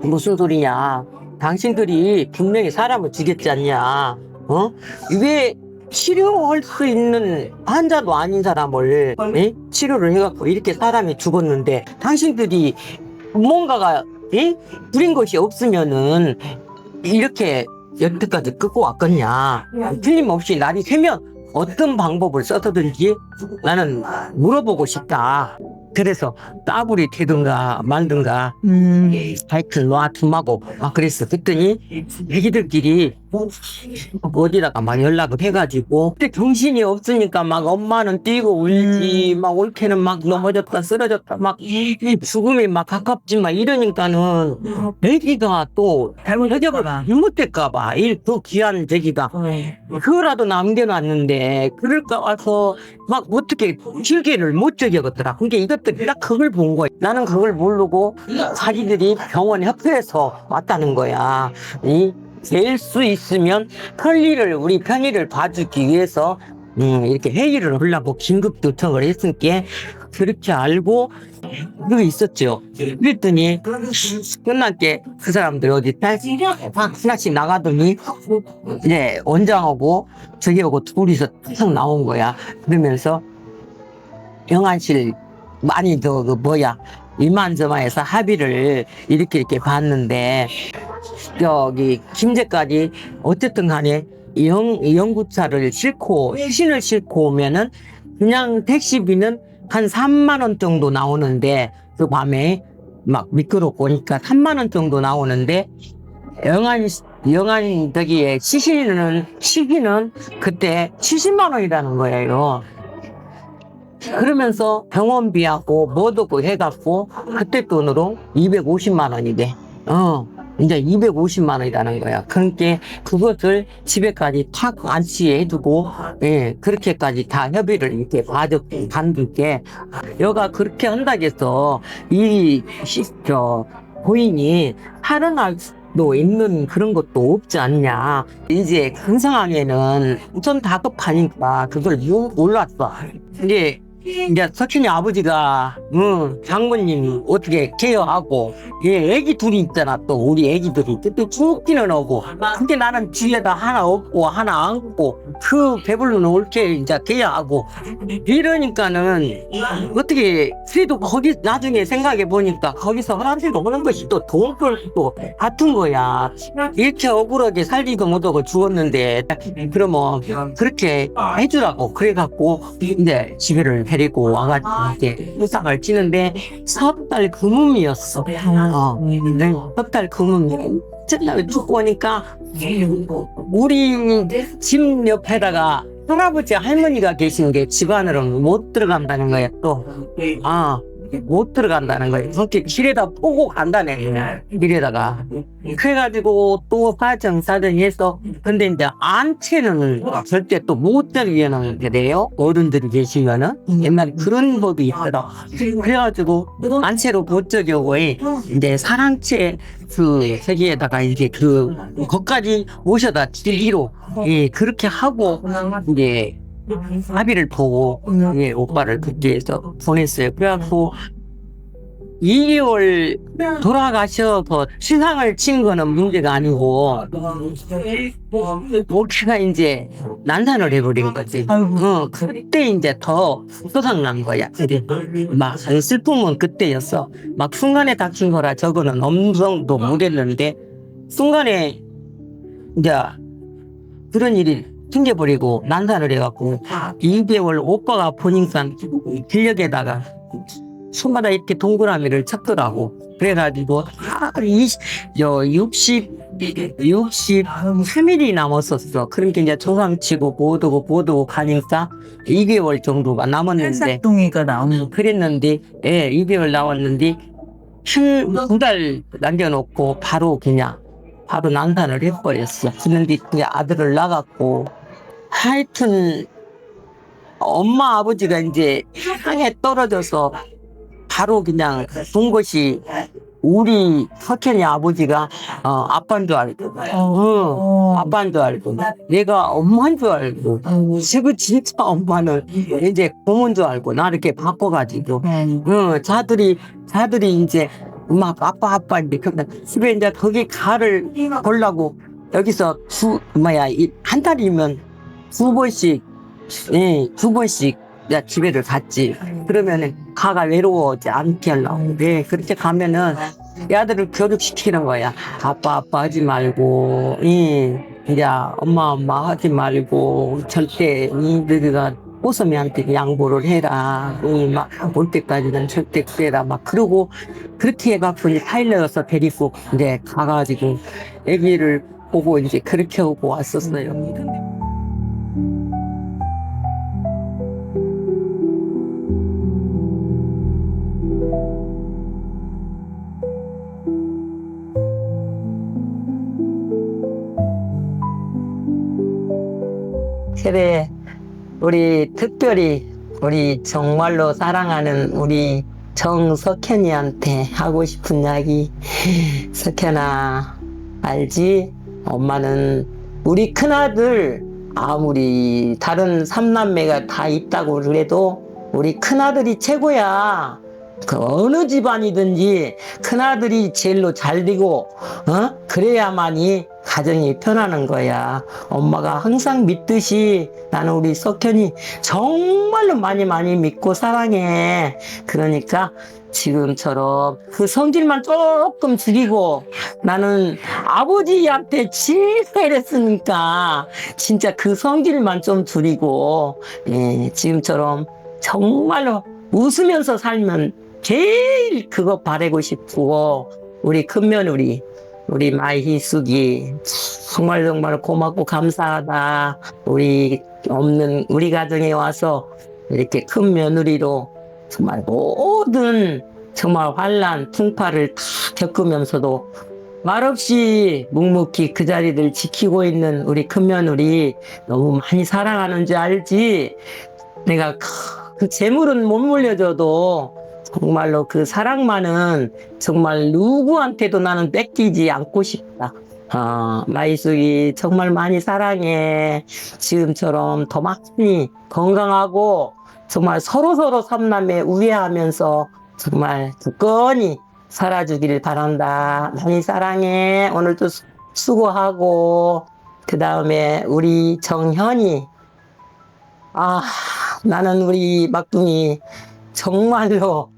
무슨 소리냐? 당신들이 분명히 사람을 죽였지 않냐? 왜 치료할 수 있는 환자도 아닌 사람을 치료를 해갖고 이렇게 사람이 죽었는데 당신들이 뭔가가 부린 것이 없으면은 이렇게 여태까지 끌고 왔겠냐. 틀림없이 날이 새면 어떤 방법을 써서든지 나는 물어보고 싶다. 그래서 따블이 되든가 말든가 하여튼 놔두마고 막 그랬어. 그랬더니 애기들끼리 어디다가 막 연락을 해가지고 그때 정신이 없으니까 막 엄마는 뛰고 울지 막 올케는 막 넘어졌다 쓰러졌다 막 죽음이 막 가깝지 막 이러니까는 애기가 또 잘못될까봐 그 귀한 제기가 그거라도 남겨놨는데 그럴까 와서 막 어떻게 실계를 못 적였더라. 그러니까 이것들이 딱 그걸 본 거야. 나는 그걸 모르고 자기들이 병원 협회에서 왔다는 거야. 될 수 있으면 우리 편의를 봐주기 위해서 이렇게 회의를 하려고 긴급 요청을 했으니까 그렇게 알고 그거 있었죠. 그랬더니 끝날 때 그 사람들 어디 하나씩 나가더니 이제 원장하고 저기하고 둘이서 탁 나온 거야. 그러면서 영안실 많이 이만저만해서 합의를 이렇게 봤는데 저기 김제까지 어쨌든 간에 연구차를 신을 싣고 오면은 그냥 택시비는 한 3만 원 정도 나오는데 그 밤에 막 미끄럽고 오니까 3만 원 정도 나오는데 영안 저기에 시기는 그때 70만 원이라는 거예요. 그러면서 병원비하고 뭐도 해갖고 그때 돈으로 250만 원이래. 이제 250만 원이라는 거야. 그러니까 그것을 집에까지 탁 안치해두고, 예, 그렇게까지 다 협의를 이렇게 받을게. 여가 그렇게 한다겠어. 고인이 살아날도 있는 그런 것도 없지 않냐. 이제 그 상황에는 우선 다급하니까 그걸 몰랐어. 이제 석현이 아버지가 장모님 어떻게 케어하고 애기 둘이 있잖아. 또 우리 애기들이 그때 죽기는 오고 근데 나는 뒤에다 하나 업고 하나 안고 그 배불러는 올게 이제 케어하고 이러니까는 어떻게 그래도 거기 나중에 생각해 보니까 거기서 화장실 오는 것이 또 돈벌도 같은 거야. 이렇게 억울하게 살지도 못하고 죽었는데 그러면 그렇게 해주라고 그래갖고 이제 집에를 데리고 와가지고 이제 회상을 치는데 석 달 금음이었어. 석 달 금음이. 첫날 죽고 오니까 우리 집 옆에다가 할아버지 할머니가 계신 게 집안으로는 못 들어간다는 거야 또. 못 들어간다는 거예요. 그렇게 길에다 포고 간다네. 길에다가. 그래가지고 또 사정사정히 해서 근데 이제 안채는 절대 또 못 들게는 돼요. 어른들이 계시면은 옛날에 그런 법이 있더라. 그래가지고 안채로 못 적용고 이제 사랑채 그 세계에다가 이제 거기까지 모셔다 지기로 그렇게 하고 이제 합의를 보고 오빠를 그때 해서 보냈어요. 그래갖고 2개월 돌아가셔서 시상을 친 거는 문제가 아니고 목회가 이제 난산을 해버린 거지. 그때 이제 더 소상난 거야. 막 슬픔은 그때였어. 막 순간에 닥친 거라 저거는 엄성도 못했는데 순간에 이제 그런 일이 튕겨버리고 난산을 해갖고 2개월 오빠가 보니까 길력에다가 손마다 이렇게 동그라미를 찾더라고. 그래가지고 63일이 남았었어. 그러니까 이제 조상치고 보도고 가니까 2개월 정도가 남았는데 햇삭동이가 나오는 그랬는데 2개월 남았는데 2달 남겨놓고 바로 난산을 해버렸어. 그런데 이제 아들을 낳았고 하여튼 엄마 아버지가 이제 땅에 떨어져서 바로 그냥 본 것이 우리 석현이 아버지가 아빠인 줄 알고 아빠인 줄 알고 내가 엄마인 줄 알고 지금 진짜 엄마는 이제 고모인 줄 알고 나 이렇게 바꿔가지고 자들이 이제 아빠 이제 집에 이제 거기 가를 보려고 여기서 한 달이면 두 번씩 집에를 갔지. 그러면은 가가 외로워하지 않게 하려고. 그렇게 가면은 애들을 교육시키는 거야. 아빠 하지 말고, 이제 엄마 하지 말고, 절대 너희가 꼬소미한테 양보를 해라. 막올 때까지는 절대 그래라. 막 그러고 그렇게 해갖고 이제 타일러여서 데리고 이제 가가지고 애기를 보고 이제 그렇게 오고 왔었어요. 세례 우리 특별히 우리 정말로 사랑하는 우리 정석현이한테 하고 싶은 이야기. 석현아, 알지? 엄마는 우리 큰아들 아무리 다른 삼남매가 다 있다고 그래도 우리 큰아들이 최고야. 그 어느 집안이든지 큰아들이 제일로 잘 되고 그래야만이 가정이 편하는 거야. 엄마가 항상 믿듯이 나는 우리 석현이 정말로 많이 믿고 사랑해. 그러니까 지금처럼 그 성질만 조금 줄이고, 나는 아버지한테 진짜 이랬으니까 진짜 그 성질만 좀 줄이고, 지금처럼 정말로 웃으면서 살면 제일 그거 바라고 싶고, 우리 큰며느리 우리 마희숙이 정말 고맙고 감사하다. 우리 없는 우리 가정에 와서 이렇게 큰 며느리로 정말 모든 정말 환난 풍파를 다 겪으면서도 말없이 묵묵히 그 자리를 지키고 있는 우리 큰 며느리 너무 많이 사랑하는 줄 알지? 내가 그 재물은 못 물려줘도 정말로 그 사랑만은 정말 누구한테도 나는 뺏기지 않고 싶다. 마이숙이 정말 많이 사랑해. 지금처럼 더 많이 건강하고 정말 서로 삼남매 우애하면서 정말 굳건히 살아주기를 바란다. 많이 사랑해. 오늘도 수고하고. 그 다음에 우리 정현이, 나는 우리 막둥이 정말로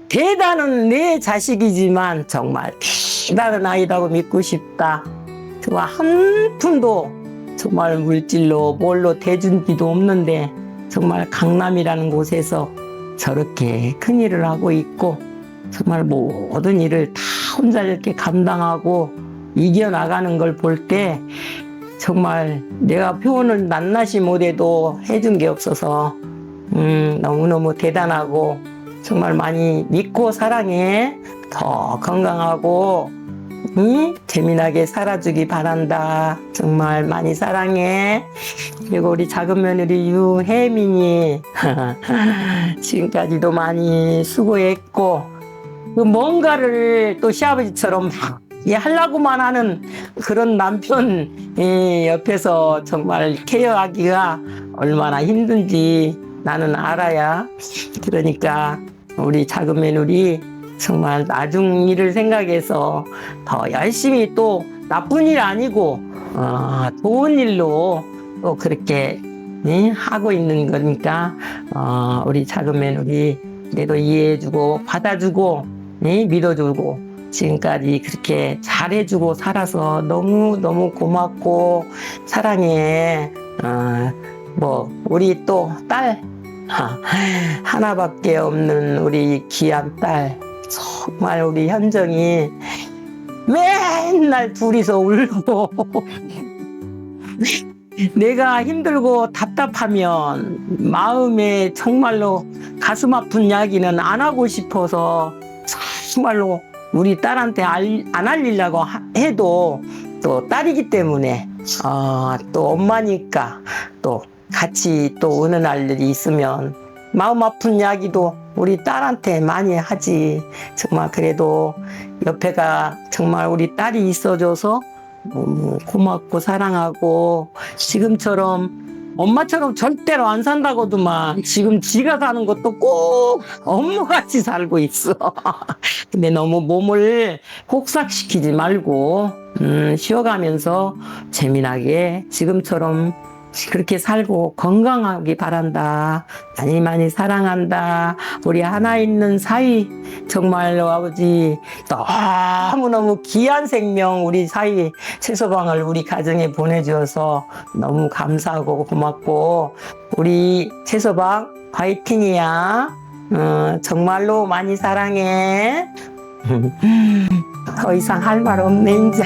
대단한 내 자식이지만 정말 대단한 아이라고 믿고 싶다. 정말 한 푼도 정말 물질로 뭘로 대준 기도 없는데 정말 강남이라는 곳에서 저렇게 큰 일을 하고 있고, 정말 모든 일을 다 혼자 이렇게 감당하고 이겨나가는 걸 볼 때 정말 내가 표현을 낱낱이 못해도 해준 게 없어서 너무너무 대단하고 정말 많이 믿고 사랑해. 더 건강하고 재미나게 살아주기 바란다. 정말 많이 사랑해. 그리고 우리 작은 며느리 유혜민이 지금까지도 많이 수고했고, 그 뭔가를 또 시아버지처럼 하려고만 하는 그런 남편 옆에서 정말 케어하기가 얼마나 힘든지 나는 알아야. 그러니까 우리 작은 며느리 정말 나중 일을 생각해서 더 열심히, 또 나쁜 일 아니고 좋은 일로 또 그렇게 하고 있는 거니까 우리 작은 며느리 내도 이해해주고 받아주고 믿어주고 지금까지 그렇게 잘해주고 살아서 너무 고맙고 사랑해. 우리 또 딸 하나밖에 없는 우리 귀한 딸, 정말 우리 현정이 맨날 둘이서 울고 내가 힘들고 답답하면 마음에 정말로 가슴 아픈 이야기는 안 하고 싶어서 정말로 우리 딸한테 안 알리려고 해도 또 딸이기 때문에 또 엄마니까 또 같이 또 어느 날 일이 있으면 마음 아픈 이야기도 우리 딸한테 많이 하지. 정말 그래도 옆에가 정말 우리 딸이 있어줘서 너무 고맙고 사랑하고, 지금처럼 엄마처럼 절대로 안 산다고도만 지금 지가 사는 것도 꼭 엄마같이 살고 있어. 근데 너무 몸을 혹삭시키지 말고 쉬어가면서 재미나게 지금처럼 그렇게 살고 건강하기 바란다. 많이 많이 사랑한다. 우리 하나 있는 사이 정말로 아버지 너무너무 귀한 생명 우리 사이 채소방을 우리 가정에 보내주어서 너무 감사하고 고맙고 우리 채소방 화이팅이야. 정말로 많이 사랑해. 더 이상 할 말 없네, 이제.